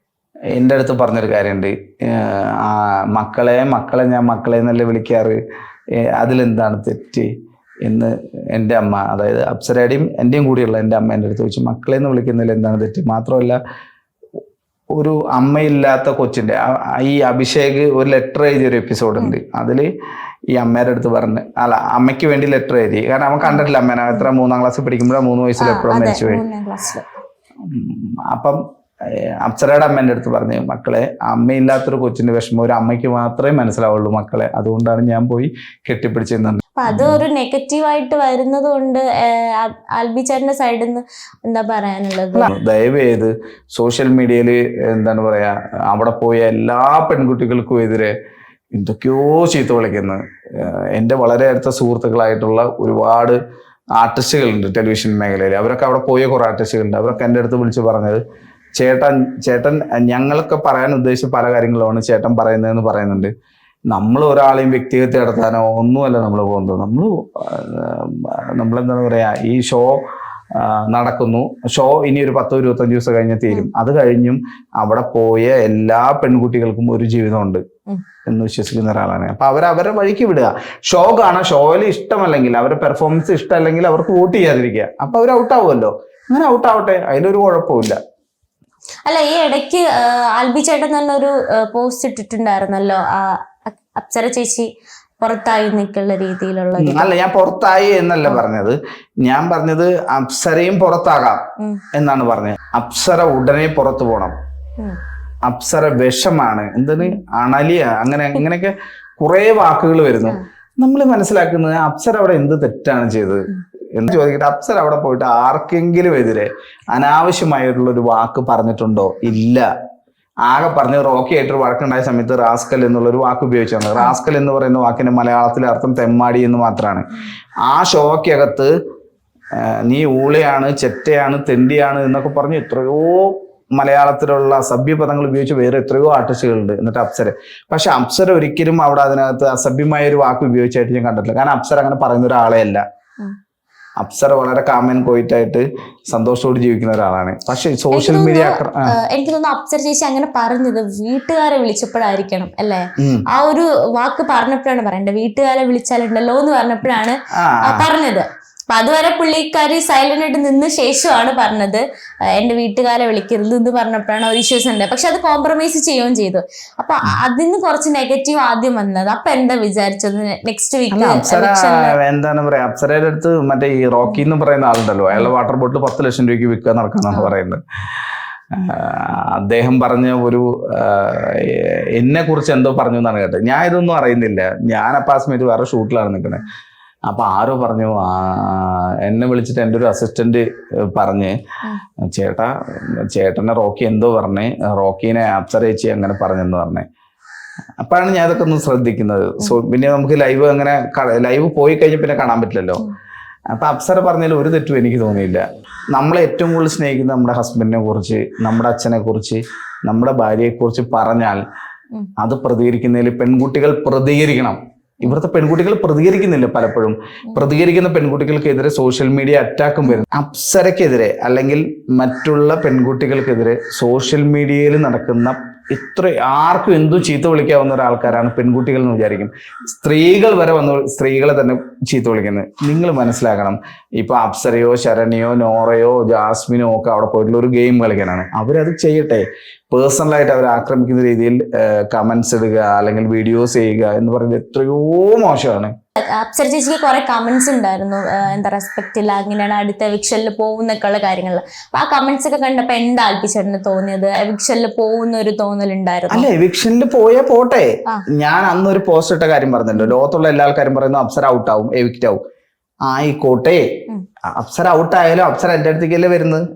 എന്റെ അടുത്ത് പറഞ്ഞൊരു കാര്യമുണ്ട്, മക്കളെ ഞാൻ മക്കളെ എന്നല്ലേ വിളിക്കാറ്, അതിലെന്താണ് തെറ്റ് എന്ന് എൻ്റെ അമ്മ, അതായത് അപ്സരയുടെയും എൻ്റെയും കൂടിയുള്ള എൻ്റെ അമ്മ എൻ്റെ അടുത്ത് ചോദിച്ചു, മക്കളെ എന്ന് വിളിക്കുന്നതിൽ എന്താണ് തെറ്റ്. മാത്രമല്ല ഒരു അമ്മയില്ലാത്ത കൊച്ചിൻ്റെ, ഈ അഭിഷേക് ഒരു ലെറ്റർ എഴുതിയൊരു എപ്പിസോഡ് ഉണ്ട്, അതിൽ ഈ അമ്മയുടെ അടുത്ത് പറഞ്ഞ്, അല്ല അമ്മയ്ക്ക് വേണ്ടി ലെറ്റർ എഴുതി, കാരണം അവൻ കണ്ടിട്ടില്ല അമ്മേനെ, എത്ര 3ാം ക്ലാസ്സിൽ പഠിക്കുമ്പോഴാണ് 3 വയസ്സിൽ എപ്പോഴും മരിച്ചുപോയി. അപ്പം അപ്സരയുടെ അമ്മേൻ്റെ അടുത്ത് പറഞ്ഞു, മക്കളെ അമ്മയില്ലാത്തൊരു കൊച്ചിന്റെ വിഷമം ഒരു അമ്മയ്ക്ക് മാത്രമേ മനസ്സിലാവുള്ളൂ മക്കളെ, അതുകൊണ്ടാണ് ഞാൻ പോയി കെട്ടിപ്പിടിച്ചെന്നു. അത് ഒരു നെഗറ്റീവായിട്ട് വരുന്നത് കൊണ്ട് ആൽബി ചേട്ടന്റെ സൈഡിൽ നിന്ന് എന്താ പറയാനുള്ളത്? ദയവ് ചെയ്ത് സോഷ്യൽ മീഡിയയിൽ എന്താണ് പറയാ, അവിടെ പോയ എല്ലാ പെൺകുട്ടികൾക്കും എതിരെ എന്തൊക്കെയോ ചീത്ത വിളിക്കുന്നു. എൻ്റെ വളരെ അടുത്ത സുഹൃത്തുക്കളായിട്ടുള്ള ഒരുപാട് ആർട്ടിസ്റ്റുകളുണ്ട് ടെലിവിഷൻ മേഖലയിൽ, അവരൊക്കെ അവിടെ പോയ കുറെ ആർട്ടിസ്റ്റുകളുണ്ട്. അവരൊക്കെ എൻ്റെ അടുത്ത് വിളിച്ച് പറഞ്ഞത്, ചേട്ടൻ ഞങ്ങളൊക്കെ പറയാൻ ഉദ്ദേശിച്ച പല കാര്യങ്ങളുമാണ് ചേട്ടൻ പറയുന്നതെന്ന് പറയുന്നുണ്ട്. നമ്മൾ ഒരാളെയും വ്യക്തിഗത നടത്താനോ ഒന്നുമല്ല നമ്മൾ പോകുന്നത്. നമ്മളെന്താണ് പറയാ, ഈ ഷോ നടക്കുന്നു, ഷോ ഇനി ഒരു 10-25 ദിവസം കഴിഞ്ഞ് തീരും. അത് കഴിഞ്ഞും അവിടെ പോയ എല്ലാ പെൺകുട്ടികൾക്കും ഒരു ജീവിതമുണ്ട് എന്ന് വിശ്വസിക്കുന്ന ഒരാളാണ്. അപ്പൊ അവരെ വഴിക്ക് വിടുക, ഷോ കാണാൻ, ഷോയിൽ ഇഷ്ടമല്ലെങ്കിൽ, അവരുടെ പെർഫോമൻസ് ഇഷ്ടമല്ലെങ്കിൽ അവർക്ക് വോട്ട് ചെയ്യാതിരിക്കുക. അപ്പൊ അവർ ഔട്ടാവുമല്ലോ, അങ്ങനെ ഔട്ടാവട്ടെ, അതിലൊരു കുഴപ്പമില്ല. അല്ല, ഈ ഇടയ്ക്ക് ആൽബി ചേട്ടൻ തന്നെ ഒരു പോസ്റ്റ് ഇട്ടിട്ടുണ്ടായിരുന്നല്ലോ, അപ്സര ചേച്ചി പുറത്തായി നിൽക്കുന്ന രീതിയിലുള്ള. അല്ല, ഞാൻ പുറത്തായി എന്നല്ല പറഞ്ഞത്, ഞാൻ പറഞ്ഞത് അപ്സരയും പുറത്താകാം എന്നാണ് പറഞ്ഞത്. അപ്സര ഉടനെ പുറത്തു പോകണം, അപ്സര വിഷമാണ്, എന്തിന് അണലിയ, അങ്ങനെയൊക്കെ കുറെ വാക്കുകൾ വരുന്നു. നമ്മൾ മനസ്സിലാക്കുന്നത് അപ്സര അവിടെ എന്ത് തെറ്റാണ് ചെയ്തത് എന്ന് ചോദിക്കട്ടെ. അപ്സര അവിടെ പോയിട്ട് ആർക്കെങ്കിലും എതിരെ അനാവശ്യമായിട്ടുള്ള ഒരു വാക്ക് പറഞ്ഞിട്ടുണ്ടോ? ഇല്ല. ആകെ പറഞ്ഞ് റോക്കി ആയിട്ടൊരു വഴക്കുണ്ടായ സമയത്ത് റാസ്കൽ എന്നുള്ളൊരു വാക്ക് ഉപയോഗിച്ചാണ്. റാസ്കൽ എന്ന് പറയുന്ന വാക്കിന്റെ മലയാളത്തിലെ അർത്ഥം തെമ്മാടി എന്ന് മാത്രമാണ്. ആ ഷോക്കകത്ത് നീ ഊളയാണ്, ചെറ്റയാണ്, തെണ്ടിയാണ് എന്നൊക്കെ പറഞ്ഞ് എത്രയോ മലയാളത്തിലുള്ള അസഭ്യപദങ്ങൾ ഉപയോഗിച്ച് വേറെ എത്രയോ ആർട്ടിസ്റ്റുകളുണ്ട്. എന്നിട്ട് അപ്സര, പക്ഷെ അപ്സര ഒരിക്കലും അവിടെ അതിനകത്ത് അസഭ്യമായ ഒരു വാക്ക് ഉപയോഗിച്ചായിട്ട് ഞാൻ കണ്ടിട്ടില്ല. കാരണം അപ്സര അങ്ങനെ പറയുന്ന ഒരാളെ അല്ല. അപ്സര വളരെ കാമൻ കോയിട്ടായിട്ട് സന്തോഷത്തോട് ജീവിക്കുന്ന ഒരാളാണ്. പക്ഷെ സോഷ്യൽ മീഡിയ എനിക്ക് തോന്നുന്നു അപ്സര ചേച്ചി അങ്ങനെ പറഞ്ഞത് വീട്ടുകാരെ വിളിച്ചപ്പോഴായിരിക്കണം അല്ലേ? ആ ഒരു വാക്ക് പറഞ്ഞപ്പോഴാണ് പറയണ്ടത്, വീട്ടുകാരെ വിളിച്ചാലുണ്ടല്ലോ എന്ന് പറഞ്ഞപ്പോഴാണ് പറഞ്ഞത്. അപ്പൊ അതുവരെ പുള്ളിക്കാരി സൈലന്റ് ആയിട്ട് നിന്ന ശേഷമാണ് പറഞ്ഞത് എന്റെ വീട്ടുകാരെ വിളിക്കരുത് എന്ന് പറഞ്ഞപ്പോഴാണ് ഒരു ഇഷ്യൂസ് ഉണ്ട്. പക്ഷെ അത് കോംപ്രമൈസ് ചെയ്യുകയും ചെയ്തു. അപ്പൊ അതിന് കുറച്ച് നെഗറ്റീവ് ആദ്യം വന്നത്. അപ്പൊ എന്താ വിചാരിച്ചത് നെക്സ്റ്റ് വീക്ക്? എന്താണ് പറയാ, അപ്സരയുടെ അടുത്ത് മറ്റേ ഈ റോക്കി എന്ന് പറയുന്ന ആളുണ്ടല്ലോ, അയാളുടെ വാട്ടർ ബോട്ടിൽ 10 ലക്ഷം രൂപയ്ക്ക് വിൽക്കാൻ നടക്കാന്നാണ് പറയുന്നത്. അദ്ദേഹം പറഞ്ഞ ഒരു എന്നെ കുറിച്ച് എന്തോ പറഞ്ഞു എന്നാണ് കേട്ടത്. ഞാൻ ഇതൊന്നും അറിയുന്നില്ല. ഞാൻ അപ്പൊ ആ സമയത്ത് വേറെ ഷൂട്ടിലാണ് നിൽക്കുന്നത്. അപ്പൊ ആരോ പറഞ്ഞു, എന്നെ വിളിച്ചിട്ട് എൻ്റെ ഒരു അസിസ്റ്റന്റ് പറഞ്ഞ്, ചേട്ടനെ റോക്കി എന്തോ പറഞ്ഞേ, റോക്കീനെ അപ്സര ചേച്ചി അങ്ങനെ പറഞ്ഞെന്ന് പറഞ്ഞേ. അപ്പോഴാണ് ഞാൻ ഇതൊക്കെ ഒന്ന് ശ്രദ്ധിക്കുന്നത്. പിന്നെ നമുക്ക് ലൈവ് പോയി കഴിഞ്ഞ പിന്നെ കാണാൻ പറ്റില്ലല്ലോ. അപ്പൊ അപ്സര പറഞ്ഞതിൽ ഒരു തെറ്റും എനിക്ക് തോന്നിയില്ല. നമ്മളെ ഏറ്റവും കൂടുതൽ സ്നേഹിക്കുന്ന നമ്മുടെ ഹസ്ബൻഡിനെ കുറിച്ച്, നമ്മുടെ അച്ഛനെ കുറിച്ച്, നമ്മുടെ ഭാര്യയെ കുറിച്ച് പറഞ്ഞാൽ അത് പ്രതികരിക്കുന്നതിൽ പെൺകുട്ടികൾ പ്രതികരിക്കണം. ഇവിടുത്തെ പെൺകുട്ടികൾ പ്രതികരിക്കുന്നില്ല. പലപ്പോഴും പ്രതികരിക്കുന്ന പെൺകുട്ടികൾക്കെതിരെ സോഷ്യൽ മീഡിയ അറ്റാക്കും വരും. അപ്സരക്കെതിരെ അല്ലെങ്കിൽ മറ്റുള്ള പെൺകുട്ടികൾക്കെതിരെ സോഷ്യൽ മീഡിയയിൽ നടക്കുന്ന ആർക്കും എന്തും ചീത്ത വിളിക്കാവുന്ന ഒരാൾക്കാരാണ് പെൺകുട്ടികൾ എന്ന് വിചാരിക്കും. സ്ത്രീകൾ വരെ വന്ന് സ്ത്രീകളെ തന്നെ ചീത്ത വിളിക്കുന്നത്. നിങ്ങൾ മനസ്സിലാക്കണം, ഇപ്പൊ അപ്സരയോ ശരണ്യോ നോറയോ ജാസ്മിനോ ഒക്കെ അവിടെ പോയിട്ടുള്ള ഒരു ഗെയിം കളിക്കാനാണ്. അവരത് ചെയ്യട്ടെ. പേഴ്സണലായിട്ട് അവർ ആക്രമിക്കുന്ന രീതിയിൽ കമന്റ്സ് ഇടുക അല്ലെങ്കിൽ വീഡിയോസ് ചെയ്യുക എന്ന് പറയുന്നത് എത്രയോ മോശമാണ്. അപ്സര ചേച്ചിക്ക് കുറെ കമന്റ്സ് ഉണ്ടായിരുന്നു, എന്താ റെസ്പെക്ട് ഇല്ല, അങ്ങനെയാണ് അടുത്ത എവിക്ഷനിൽ പോകുന്നൊക്കെയുള്ള കാര്യങ്ങളിൽ. അപ്പൊ ആ കമന്റ്സ് ഒക്കെ കണ്ടപ്പോ എന്താ ആൽപ്പിച്ചേട്ടന് തോന്നിയത്? എവിക്ഷനിൽ പോകുന്ന ഒരു തോന്നലുണ്ടായിരുന്നു? അല്ല, എവിക്ഷനിൽ പോയാൽ പോട്ടെ. ഞാൻ അന്നൊരു പോസ്റ്റ് ഇട്ട കാര്യം പറഞ്ഞല്ലോ, ലോകത്തുള്ള എല്ലാ ആൾക്കാരും പറയുന്നു അപ്സര ഔട്ടാവും, എവിക്റ്റ് ആവും. ആയിക്കോട്ടെ, അപ്സര ഔട്ടായാലും അപ്സര എന്റെ അടുത്തേക്കല്ലേ വരുന്നത്.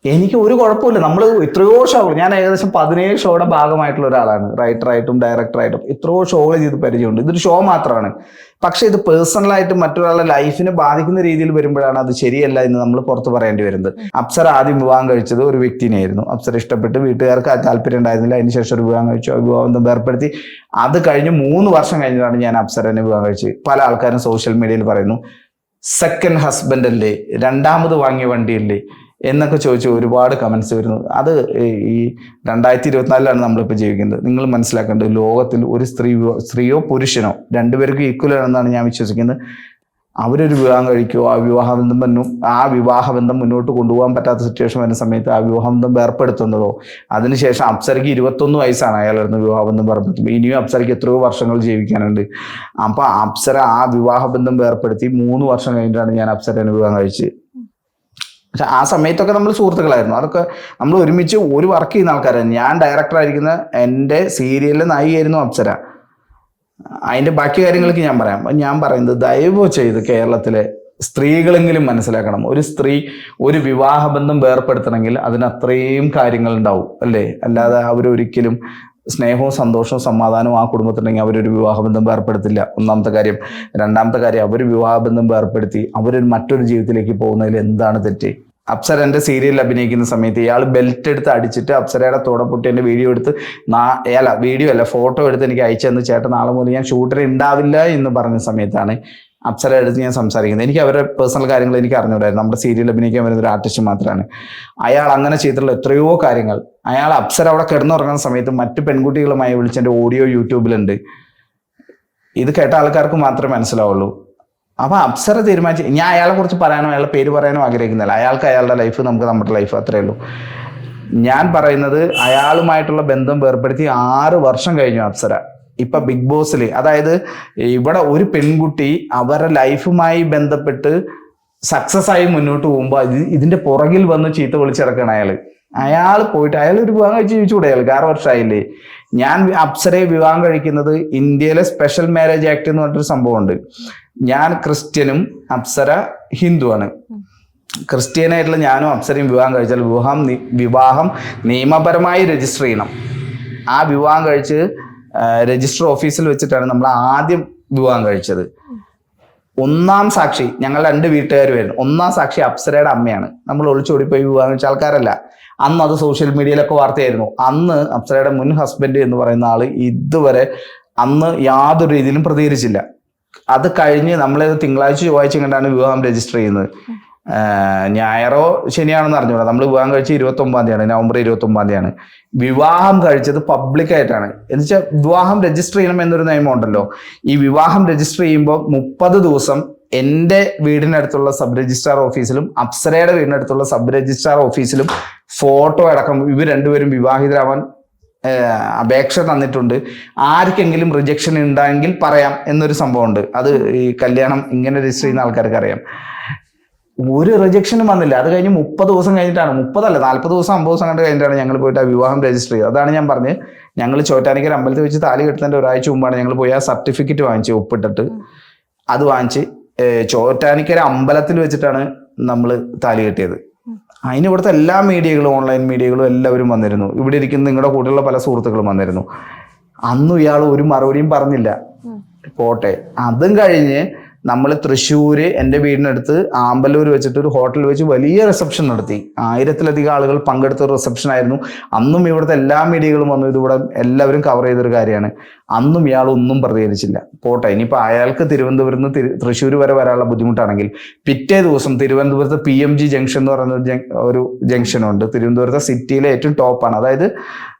എനിക്ക് ഒരു കുഴപ്പമില്ല. നമ്മൾ എത്രയോ ഷോകൾ, ഞാൻ ഏകദേശം 17 ഷോയുടെ ഭാഗമായിട്ടുള്ള ഒരാളാണ്. റൈറ്ററായിട്ടും ഡയറക്ടറായിട്ടും എത്രയോ ഷോകൾ ചെയ്ത് പരിചയമുണ്ട്. ഇതൊരു ഷോ മാത്രമാണ്. പക്ഷെ ഇത് പേഴ്സണലായിട്ട് മറ്റൊരാളുടെ ലൈഫിനെ ബാധിക്കുന്ന രീതിയിൽ വരുമ്പോഴാണ് അത് ശരിയല്ല എന്ന് നമ്മൾ പുറത്ത് പറയേണ്ടി വരുന്നത്. അപ്സര ആദ്യം വിവാഹം കഴിച്ചത് ഒരു വ്യക്തിനെയായിരുന്നു. അപ്സര ഇഷ്ടപ്പെട്ട്, വീട്ടുകാർക്ക് താല്പര്യം ഉണ്ടായിരുന്നില്ല. അതിനുശേഷം ഒരു വിവാഹം കഴിച്ചു, വിവാഹം ഏർപ്പെടുത്തി. അത് കഴിഞ്ഞ് 3 വർഷം കഴിഞ്ഞിട്ടാണ് ഞാൻ അപ്സരനെ വിവാഹം കഴിച്ചത്. പല ആൾക്കാരും സോഷ്യൽ മീഡിയയിൽ പറയുന്നു, സെക്കൻഡ് ഹസ്ബൻഡ് അല്ലേ, രണ്ടാമത് വാങ്ങിയ വണ്ടിയല്ലേ എന്നൊക്കെ ചോദിച്ച് ഒരുപാട് കമന്റ്സ് വരുന്നു. അത് ഈ 2024 നമ്മളിപ്പോൾ ജീവിക്കുന്നത്. നിങ്ങൾ മനസ്സിലാക്കേണ്ടത്, ലോകത്തിൽ ഒരു സ്ത്രീയോ പുരുഷനോ രണ്ടുപേർക്കും ഈക്വൽ ആണെന്നാണ് ഞാൻ വിശ്വസിക്കുന്നത്. അവരൊരു വിവാഹം കഴിക്കുമോ, ആ വിവാഹബന്ധം മുന്നോട്ട് കൊണ്ടുപോകാൻ പറ്റാത്ത സിറ്റുവേഷൻ വരുന്ന സമയത്ത് ആ വിവാഹബന്ധം വേർപ്പെടുത്തുന്നതോ, അതിനുശേഷം അപ്സരയ്ക്ക് 21 വയസ്സാണ് അയാളായിരുന്നു വിവാഹബന്ധം വേർപ്പെടുത്തുമ്പോൾ. ഇനിയും അപ്സരയ്ക്ക് എത്രയോ വർഷങ്ങൾ ജീവിക്കാനുണ്ട്. അപ്പോൾ അപ്സര ആ വിവാഹബന്ധം വേർപ്പെടുത്തി 3 വർഷം കഴിഞ്ഞിട്ടാണ് ഞാൻ അപ്സരനെ വിവാഹം കഴിച്ചത്. പക്ഷെ ആ സമയത്തൊക്കെ നമ്മൾ സുഹൃത്തുക്കളായിരുന്നു. അതൊക്കെ നമ്മൾ ഒരുമിച്ച് ഒരു വർക്ക് ചെയ്യുന്ന ആൾക്കാരായിരുന്നു. ഞാൻ ഡയറക്ടറായിരിക്കുന്ന എൻ്റെ സീരിയലിലെ നായികയായിരുന്നു അപ്സര. അതിൻ്റെ ബാക്കി കാര്യങ്ങൾക്ക് ഞാൻ പറയാം. ഞാൻ പറയുന്നത്, ദയവ് ചെയ്ത് കേരളത്തിലെ സ്ത്രീകളെങ്കിലും മനസ്സിലാക്കണം. ഒരു സ്ത്രീ ഒരു വിവാഹബന്ധം വേർപ്പെടുത്തണമെങ്കിൽ അതിന് അത്രയും കാര്യങ്ങൾ ഉണ്ടാവും അല്ലേ? അല്ലാതെ അവരൊരിക്കലും സ്നേഹവും സന്തോഷവും സമാധാനവും ആ കുടുംബത്തിലുണ്ടെങ്കിൽ അവരൊരു വിവാഹബന്ധം വേർപ്പെടുത്തില്ല. ഒന്നാമത്തെ കാര്യം. രണ്ടാമത്തെ കാര്യം, അവർ വിവാഹബന്ധം വേർപ്പെടുത്തി അവരൊരു മറ്റൊരു ജീവിതത്തിലേക്ക് പോകുന്നതിൽ എന്താണ് തെറ്റ്? അപ്സര എൻ്റെ സീരിയലിൽ അഭിനയിക്കുന്ന സമയത്ത് ഇയാൾ ബെൽറ്റ് എടുത്ത് അടിച്ചിട്ട് അപ്സരയുടെ തോടപ്പൊട്ടി എൻ്റെ വീഡിയോ എടുത്ത് ഫോട്ടോ എടുത്ത് എനിക്ക് അയച്ചു തന്നു. ചേട്ടൻ നാളെ മുതൽ ഞാൻ ഷൂട്ടിന് ഉണ്ടാവില്ല എന്ന് പറഞ്ഞ സമയത്താണ് അപ്സര എടുത്ത് ഞാൻ സംസാരിക്കുന്നത്. എനിക്ക് അവരുടെ പേഴ്സണൽ കാര്യങ്ങൾ എനിക്ക് അറിഞ്ഞുകൂടായിരുന്നു. നമ്മുടെ സീരിയൽ അഭിനയിക്കാൻ വരുന്ന ഒരു ആർട്ടിസ്റ്റ് മാത്രമാണ് അയാൾ. അങ്ങനെ ചെയ്തിട്ടുള്ള എത്രയോ കാര്യങ്ങൾ അയാൾ അപ്സര അവിടെ കിടന്നുറങ്ങുന്ന സമയത്ത് മറ്റു പെൺകുട്ടികളുമായി വിളിച്ചെൻ്റെ ഓഡിയോ യൂട്യൂബിലുണ്ട്. ഇത് കേട്ട ആൾക്കാർക്ക് മാത്രമേ മനസ്സിലാവുള്ളൂ. അപ്പൊ അപ്സര തീരുമാനിച്ചു. ഞാൻ അയാളെ കുറിച്ച് പറയാനോ അയാളുടെ പേര് പറയാനോ ആഗ്രഹിക്കുന്നില്ല. അയാൾക്ക് അയാളുടെ ലൈഫ്, നമുക്ക് നമ്മുടെ ലൈഫ്, അത്രേ ഉള്ളൂ. ഞാൻ പറയുന്നത്, അയാളുമായിട്ടുള്ള ബന്ധം വേർപ്പെടുത്തി 6 വർഷം കഴിഞ്ഞു അപ്സര. ഇപ്പൊ ബിഗ് ബോസിൽ, അതായത് ഇവിടെ ഒരു പെൺകുട്ടി അവരുടെ ലൈഫുമായി ബന്ധപ്പെട്ട് സക്സസ് ആയി മുന്നോട്ട് പോകുമ്പോൾ ഇതിന്റെ പുറകിൽ വന്ന് ചീത്ത വിളിച്ചിറക്കണം അയാൾ പോയിട്ട് അയാൾ ഒരു വിവാഹം കഴിച്ച് ജീവിച്ചുകൂടെ? അയാൾക്ക് 6 വർഷമായില്ലേ? ഞാൻ അപ്സരയെ വിവാഹം കഴിക്കുന്നത് ഇന്ത്യയിലെ സ്പെഷ്യൽ മാരേജ് ആക്ട് എന്ന് പറഞ്ഞൊരു സംഭവമുണ്ട്. ഞാൻ ക്രിസ്ത്യനും അപ്സര ഹിന്ദുവാണ്. ക്രിസ്ത്യനായിട്ടുള്ള ഞാനും അപ്സരയും വിവാഹം കഴിച്ചാൽ വിവാഹം നിയമപരമായി രജിസ്റ്റർ ചെയ്യണം. ആ വിവാഹം കഴിച്ച് രജിസ്റ്റർ ഓഫീസിൽ വെച്ചിട്ടാണ് നമ്മൾ ആദ്യം വിവാഹം കഴിച്ചത്. ഒന്നാം സാക്ഷി ഞങ്ങൾ 2 വീട്ടുകാരുമായിരുന്നു. ഒന്നാം സാക്ഷി അപ്സരയുടെ അമ്മയാണ്. നമ്മൾ ഒളിച്ചോടിപ്പോയി വിവാഹം കഴിച്ച ആൾക്കാരല്ല. അന്ന് അത് സോഷ്യൽ മീഡിയയിലൊക്കെ വാർത്തയായിരുന്നു. അന്ന് അപ്സരയുടെ മുൻ ഹസ്ബൻഡ് എന്ന് പറയുന്ന ആള് ഇതുവരെ അന്ന് യാതൊരു രീതിയിലും പ്രതികരിച്ചില്ല. അത് കഴിഞ്ഞ് നമ്മളത് തിങ്കളാഴ്ച ചൊവ്വാഴ്ച കണ്ടാണ് വിവാഹം രജിസ്റ്റർ ചെയ്യുന്നത്. ഞായറോ ശനിയാണെന്ന് അറിഞ്ഞൂടാ. നമ്മൾ വിവാഹം കഴിച്ച് 29 തീയതിയാണ്, നവംബർ 29 തീയതിയാണ്. വിവാഹം കഴിച്ചത് പബ്ലിക്കായിട്ടാണ്. എന്നുവെച്ചാൽ വിവാഹം രജിസ്റ്റർ ചെയ്യണം എന്നൊരു നിയമം ഉണ്ടല്ലോ. ഈ വിവാഹം രജിസ്റ്റർ ചെയ്യുമ്പോൾ 30 ദിവസം എൻ്റെ വീടിനടുത്തുള്ള സബ് രജിസ്ട്രാർ ഓഫീസിലും അപ്സരയുടെ വീടിനടുത്തുള്ള സബ് രജിസ്ട്രാർ ഓഫീസിലും ഫോട്ടോ അടക്കം ഇവർ രണ്ടുപേരും വിവാഹിതരാവാൻ അപേക്ഷ തന്നിട്ടുണ്ട്. ആർക്കെങ്കിലും റിജക്ഷൻ ഉണ്ടെങ്കിൽ പറയാം എന്നൊരു സംഭവമുണ്ട്. അത് ഈ കല്യാണം ഇങ്ങനെ രജിസ്റ്റർ ചെയ്യുന്ന ആൾക്കാർക്ക് അറിയാം. ഒരു റിജക്ഷനും വന്നില്ല. അത് കഴിഞ്ഞ് 30 ദിവസം കഴിഞ്ഞിട്ടാണ്, 30 അല്ല 40 ദിവസം 50 ദിവസം കണ്ട് കഴിഞ്ഞിട്ടാണ് ഞങ്ങൾ പോയിട്ട് ആ വിവാഹം രജിസ്റ്റർ ചെയ്തത്. അതാണ് ഞാൻ പറഞ്ഞത്, ഞങ്ങൾ ചോറ്റാനിക്കര അമ്പലത്തിൽ വെച്ച് താലി കെട്ടുന്നതിൻ്റെ ഒരാഴ്ച മുമ്പാണ് ഞങ്ങൾ പോയി ആ സർട്ടിഫിക്കറ്റ് വാങ്ങിച്ച് ഒപ്പിട്ടിട്ട് അത് വാങ്ങിച്ച് ചോറ്റാനിക്കര അമ്പലത്തിൽ വെച്ചിട്ടാണ് നമ്മൾ താലി കെട്ടിയത്. അതിന് ഇവിടുത്തെ എല്ലാ മീഡിയകളും, ഓൺലൈൻ മീഡിയകളും എല്ലാവരും വന്നിരുന്നു. ഇവിടെ ഇരിക്കുന്ന നിങ്ങളുടെ കൂടെയുള്ള പല സുഹൃത്തുക്കളും വന്നിരുന്നു. അന്നും ഇയാൾ ഒരു മറുപടിയും പറഞ്ഞില്ല. പോട്ടെ. അതും കഴിഞ്ഞ് നമ്മൾ തൃശ്ശൂര് എൻ്റെ വീടിനടുത്ത് ആമ്പല്ലൂർ വെച്ചിട്ട് ഒരു ഹോട്ടലിൽ വെച്ച് വലിയ റിസപ്ഷൻ നടത്തി. 1000-ലധികം ആളുകൾ പങ്കെടുത്ത ഒരു റിസപ്ഷൻ ആയിരുന്നു. അന്നും ഇവിടുത്തെ എല്ലാ മീഡിയകളും വന്നു. ഇതിവിടെ എല്ലാവരും കവർ ചെയ്തൊരു കാര്യമാണ്. അന്നും ഇയാൾ ഒന്നും പ്രതികരിച്ചില്ല. പോട്ടെ, ഇനിയിപ്പോൾ അയാൾക്ക് തിരുവനന്തപുരത്ത് നിന്ന് തൃശ്ശൂർ വരെ വരാനുള്ള ബുദ്ധിമുട്ടാണെങ്കിൽ പിറ്റേ ദിവസം തിരുവനന്തപുരത്ത് PMG ജംഗ്ഷൻ എന്ന് പറയുന്ന ഒരു ജംഗ്ഷനുണ്ട്. തിരുവനന്തപുരത്തെ സിറ്റിയിലെ ഏറ്റവും ടോപ്പാണ്. അതായത്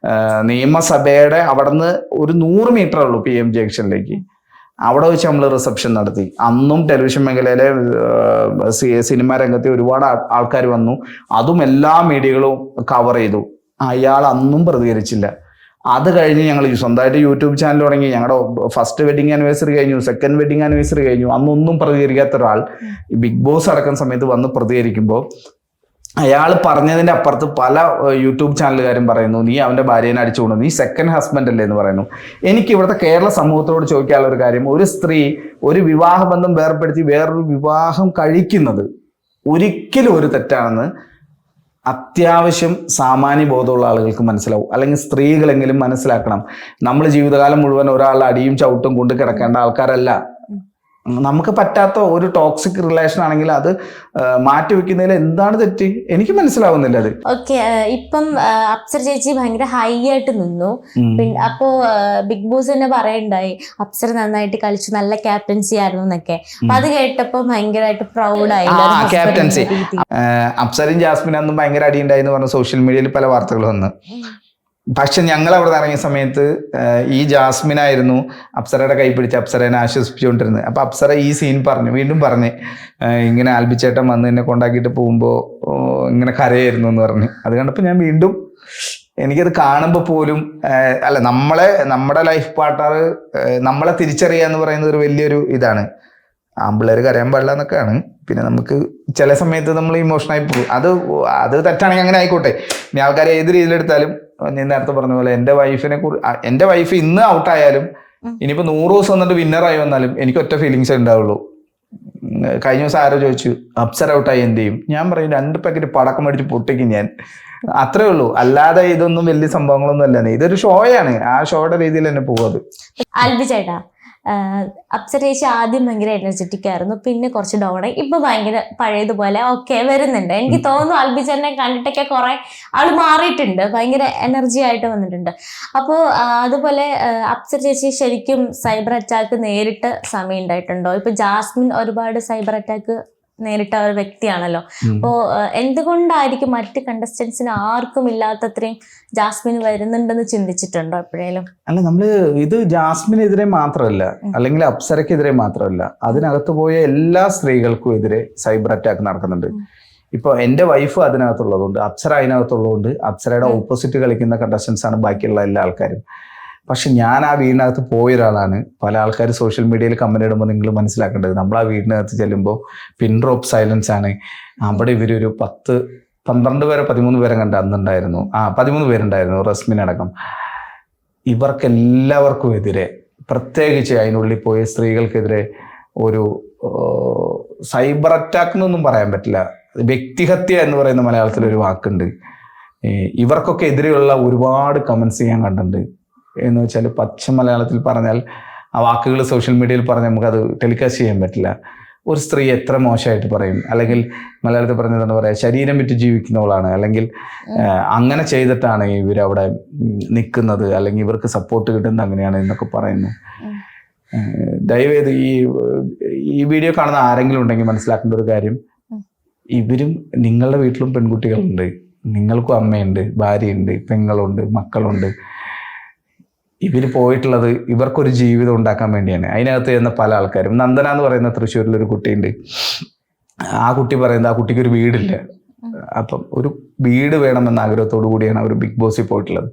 നിയമസഭയുടെ അവിടെ നിന്ന് ഒരു 100 മീറ്ററേ ഉള്ളൂ PMG ജംഗ്ഷനിലേക്ക്. അവിടെ വെച്ച് നമ്മൾ റിസപ്ഷൻ നടത്തി. അന്നും ടെലിവിഷൻ മേഖലയിലെ സിനിമാ രംഗത്തെ ഒരുപാട് ആൾക്കാർ വന്നു. അതും എല്ലാ മീഡിയകളും കവർ ചെയ്തു. അയാൾ അന്നും പ്രതികരിച്ചില്ല. അത് കഴിഞ്ഞ് ഞങ്ങൾ സ്വന്തമായിട്ട് യൂട്യൂബ് ചാനൽ തുടങ്ങി. ഞങ്ങളുടെ ഫസ്റ്റ് വെഡിങ് ആനിവേഴ്സറി കഴിഞ്ഞു, സെക്കൻഡ് വെഡിങ് ആനിവേഴ്സറി കഴിഞ്ഞു. അന്നൊന്നും പ്രതികരിക്കാത്ത ഒരാൾ ബിഗ് ബോസ് അടക്കുന്ന സമയത്ത് വന്ന് പ്രതികരിക്കുമ്പോൾ അയാൾ പറഞ്ഞതിൻ്റെ അപ്പുറത്ത് പല യൂട്യൂബ് ചാനലുകാരും പറയുന്നു, നീ അവൻ്റെ ഭാര്യനെ അടിച്ചുകൊണ്ടു, നീ സെക്കൻഡ് ഹസ്ബൻഡ് അല്ലേ എന്ന് പറയുന്നു. എനിക്ക് ഇവിടുത്തെ കേരള സമൂഹത്തോട് ചോദിക്കാനുള്ള ഒരു കാര്യം, ഒരു സ്ത്രീ ഒരു വിവാഹബന്ധം വേർപ്പെടുത്തി വേറൊരു വിവാഹം കഴിക്കുന്നത് ഒരിക്കലും ഒരു തെറ്റാണെന്ന് അത്യാവശ്യം സാമാന്യ ബോധമുള്ള ആളുകൾക്ക് മനസ്സിലാവും, അല്ലെങ്കിൽ സ്ത്രീകളെങ്കിലും മനസ്സിലാക്കണം. നമ്മൾ ജീവിതകാലം മുഴുവൻ ഒരാളുടെ അടിയും ചവിട്ടും കൊണ്ട് കിടക്കേണ്ട ആൾക്കാരല്ല. നമുക്ക് പറ്റാത്ത ഒരു ടോക്സിക് റിലേഷൻ ആണെങ്കിൽ അത് മാറ്റിവെക്കുന്നതിൽ എന്താണ് തെറ്റ്? എനിക്ക് മനസ്സിലാവുന്നില്ല അത്. ഓക്കെ, ഇപ്പം അപ്സര ചേച്ചി ഭയങ്കര ഹൈ ആയിട്ട് നിന്നു. പിന്നെ അപ്പോ ബിഗ് ബോസ് തന്നെ പറയണ്ടായി അപ്സര നന്നായിട്ട് കളിച്ചു, നല്ല ക്യാപ്റ്റൻസി ആയിരുന്നു എന്നൊക്കെ. അപ്പൊ അത് കേട്ടപ്പോ ഭയങ്കരമായിട്ട് പ്രൗഡായി. ക്യാപ്റ്റൻസി അപ്സരയും ജാസ്മിനും ഭയങ്കര അടി ഉണ്ടായി എന്ന് പറഞ്ഞ സോഷ്യൽ മീഡിയയിൽ പല വാർത്തകൾ വന്നു. പക്ഷെ ഞങ്ങൾ അവിടെ ഇറങ്ങിയ സമയത്ത് ഈ ജാസ്മിനായിരുന്നു അപ്സരയുടെ കൈ പിടിച്ച് അപ്സരനെ ആശ്വസിപ്പിച്ചുകൊണ്ടിരുന്നത്. അപ്പൊ അപ്സര ഈ സീൻ വീണ്ടും പറഞ്ഞ് ഇങ്ങനെ ആൽബിച്ചേട്ടൻ വന്ന് എന്നെ കൊണ്ടാക്കിയിട്ട് പോകുമ്പോൾ ഇങ്ങനെ കരയായിരുന്നു എന്ന് പറഞ്ഞു. അത് കണ്ടപ്പോൾ ഞാൻ വീണ്ടും എനിക്കത് കാണുമ്പോൾ പോലും അല്ല, നമ്മുടെ ലൈഫ് പാർട്ട്ണർ നമ്മളെ തിരിച്ചറിയുക എന്ന് പറയുന്നത് ഒരു വലിയൊരു ഇതാണ്. ആമ്പിള്ളേർ കരയാൻ പാടില്ല എന്നൊക്കെയാണ്. പിന്നെ നമുക്ക് ചില സമയത്ത് നമ്മൾ ഇമോഷണായി പോകും. അത് തെറ്റാണെങ്കിൽ അങ്ങനെ ആയിക്കോട്ടെ. ഇനി ആൾക്കാർ ഏത് രീതിയിലെടുത്താലും ഞാൻ നേരത്തെ പറഞ്ഞ പോലെ എൻ്റെ വൈഫ് ഇന്ന് ഔട്ടായാലും ഇനിയിപ്പോൾ 100 ദിവസം വന്നിട്ട് വിന്നറായി വന്നാലും എനിക്ക് ഒറ്റ ഫീലിങ്സേ ഉണ്ടാവുള്ളൂ. കഴിഞ്ഞ ദിവസം ആരോ ചോദിച്ചു അപ്സര ഔട്ടായി എന്ത് ചെയ്യും? ഞാൻ പറയും 2 പാക്കറ്റ് പടക്കം മേടിച്ച് പൊട്ടിക്കും ഞാൻ, അത്രേ ഉള്ളൂ. അല്ലാതെ ഇതൊന്നും വലിയ സംഭവങ്ങളൊന്നും അല്ല. ഇതൊരു ഷോയാണ്. ആ ഷോയുടെ രീതിയിൽ തന്നെ പോകുന്നത്. ആൽബി ചേട്ടാ, അപ്സര ചേച്ചി ആദ്യം ഭയങ്കര എനർജറ്റിക് ആയിരുന്നു, പിന്നെ കുറച്ച് ഡൗൺ ആയി, ഇപ്പൊ ഭയങ്കര പഴയതുപോലെ ഓക്കെ വരുന്നുണ്ട്. എനിക്ക് തോന്നുന്നു ആൽബി ചേട്ടനെ കണ്ടിട്ടൊക്കെ കുറെ ആള് മാറിയിട്ടുണ്ട്, ഭയങ്കര എനർജി ആയിട്ട് വന്നിട്ടുണ്ട്. അപ്പോൾ അതുപോലെ അപ്സര ചേച്ചി ശരിക്കും സൈബർ അറ്റാക്ക് നേരിട്ട് സമയം ഉണ്ടായിട്ടുണ്ടോ? ഇപ്പൊ ജാസ്മിൻ ഒരുപാട് സൈബർ അറ്റാക്ക് നേരിട്ട ഒരു വ്യക്തിയാണല്ലോ. അപ്പോ എന്തുകൊണ്ടായിരിക്കും മറ്റ് കണ്ടസ്റ്റൻസിന് ആർക്കും ഇല്ലാത്തത്രയും ജാസ്മിന് വരുന്നുണ്ടെന്ന് ചിന്തിച്ചിട്ടുണ്ടോ എപ്പോഴേലും? അല്ല, നമ്മള് ഇത് ജാസ്മിനെതിരെ മാത്രമല്ല, അല്ലെങ്കിൽ അപ്സരക്കെതിരെ മാത്രമല്ല, അതിനകത്ത് പോയ എല്ലാ സ്ത്രീകൾക്കും എതിരെ സൈബർ അറ്റാക്ക് നടക്കുന്നുണ്ട്. ഇപ്പൊ എന്റെ വൈഫ് അതിനകത്തുള്ളതുകൊണ്ട്, അപ്സര അതിനകത്തുള്ളതുകൊണ്ട്, അപ്സരയുടെ ഓപ്പോസിറ്റ് കളിക്കുന്ന കണ്ടസ്റ്റൻസ് ആണ് ബാക്കിയുള്ള എല്ലാ ആൾക്കാരും. പക്ഷെ ഞാൻ ആ വീടിനകത്ത് പോയ ഒരാളാണ്. പല ആൾക്കാർ സോഷ്യൽ മീഡിയയിൽ കമന്റ് ഇടുമ്പോൾ നിങ്ങൾ മനസ്സിലാക്കേണ്ടത്, നമ്മൾ ആ വീടിനകത്ത് ചെല്ലുമ്പോൾ പിൻ ഡ്രോപ്പ് സൈലൻസ് ആണ്. അവിടെ ഇവരൊരു 10, 12 പേരെ 13 പേരെ കണ്ട് അന്നുണ്ടായിരുന്നു. 13 പേരുണ്ടായിരുന്നു, റസ്മിൻ അടക്കം. ഇവർക്കെല്ലാവർക്കും എതിരെ, പ്രത്യേകിച്ച് അതിനുള്ളിൽ പോയ സ്ത്രീകൾക്കെതിരെ ഒരു സൈബർ അറ്റാക്ക് എന്നൊന്നും പറയാൻ പറ്റില്ല, വ്യക്തിഹത്യ എന്ന് പറയുന്ന മലയാളത്തിലൊരു വാക്കുണ്ട്. ഇവർക്കൊക്കെ എതിരെയുള്ള ഒരുപാട് കമന്റ്സ് ഞാൻ കണ്ടിട്ടുണ്ട്. എന്ന് വെച്ചാൽ പച്ച മലയാളത്തിൽ പറഞ്ഞാൽ, ആ വാക്കുകൾ സോഷ്യൽ മീഡിയയിൽ പറഞ്ഞാൽ നമുക്കത് ടെലികാസ്റ്റ് ചെയ്യാൻ പറ്റില്ല. ഒരു സ്ത്രീ എത്ര മോശമായിട്ട് പറയും, അല്ലെങ്കിൽ മലയാളത്തിൽ പറഞ്ഞത് എന്താ പറയുക, ശരീരം വിറ്റ് ജീവിക്കുന്നവളാണ്, അല്ലെങ്കിൽ അങ്ങനെ ചെയ്തിട്ടാണ് ഇവരവിടെ നിൽക്കുന്നത്, അല്ലെങ്കിൽ ഇവർക്ക് സപ്പോർട്ട് കിട്ടുന്നത് അങ്ങനെയാണ് എന്നൊക്കെ പറയുന്നു. ദയവേത് ഈ വീഡിയോ കാണുന്ന ആരെങ്കിലും ഉണ്ടെങ്കിൽ മനസ്സിലാക്കേണ്ട ഒരു കാര്യം, ഇവരും നിങ്ങളുടെ വീട്ടിലും പെൺകുട്ടികളുണ്ട്, നിങ്ങൾക്കും അമ്മയുണ്ട്, ഭാര്യയുണ്ട്, പെങ്ങളുണ്ട്, മക്കളുണ്ട്. ഇവർ പോയിട്ടുള്ളത് ഇവർക്കൊരു ജീവിതം ഉണ്ടാക്കാൻ വേണ്ടിയാണ്. അതിനകത്ത് ചെന്ന പല ആൾക്കാരും, നന്ദന എന്ന് പറയുന്ന തൃശ്ശൂരിലൊരു കുട്ടിയുണ്ട്. ആ കുട്ടി പറയുന്നത് ആ കുട്ടിക്ക് ഒരു വീടില്ല. അപ്പം ഒരു വീട് വേണമെന്ന ആഗ്രഹത്തോടു കൂടിയാണ് അവർ ബിഗ് ബോസിൽ പോയിട്ടുള്ളത്.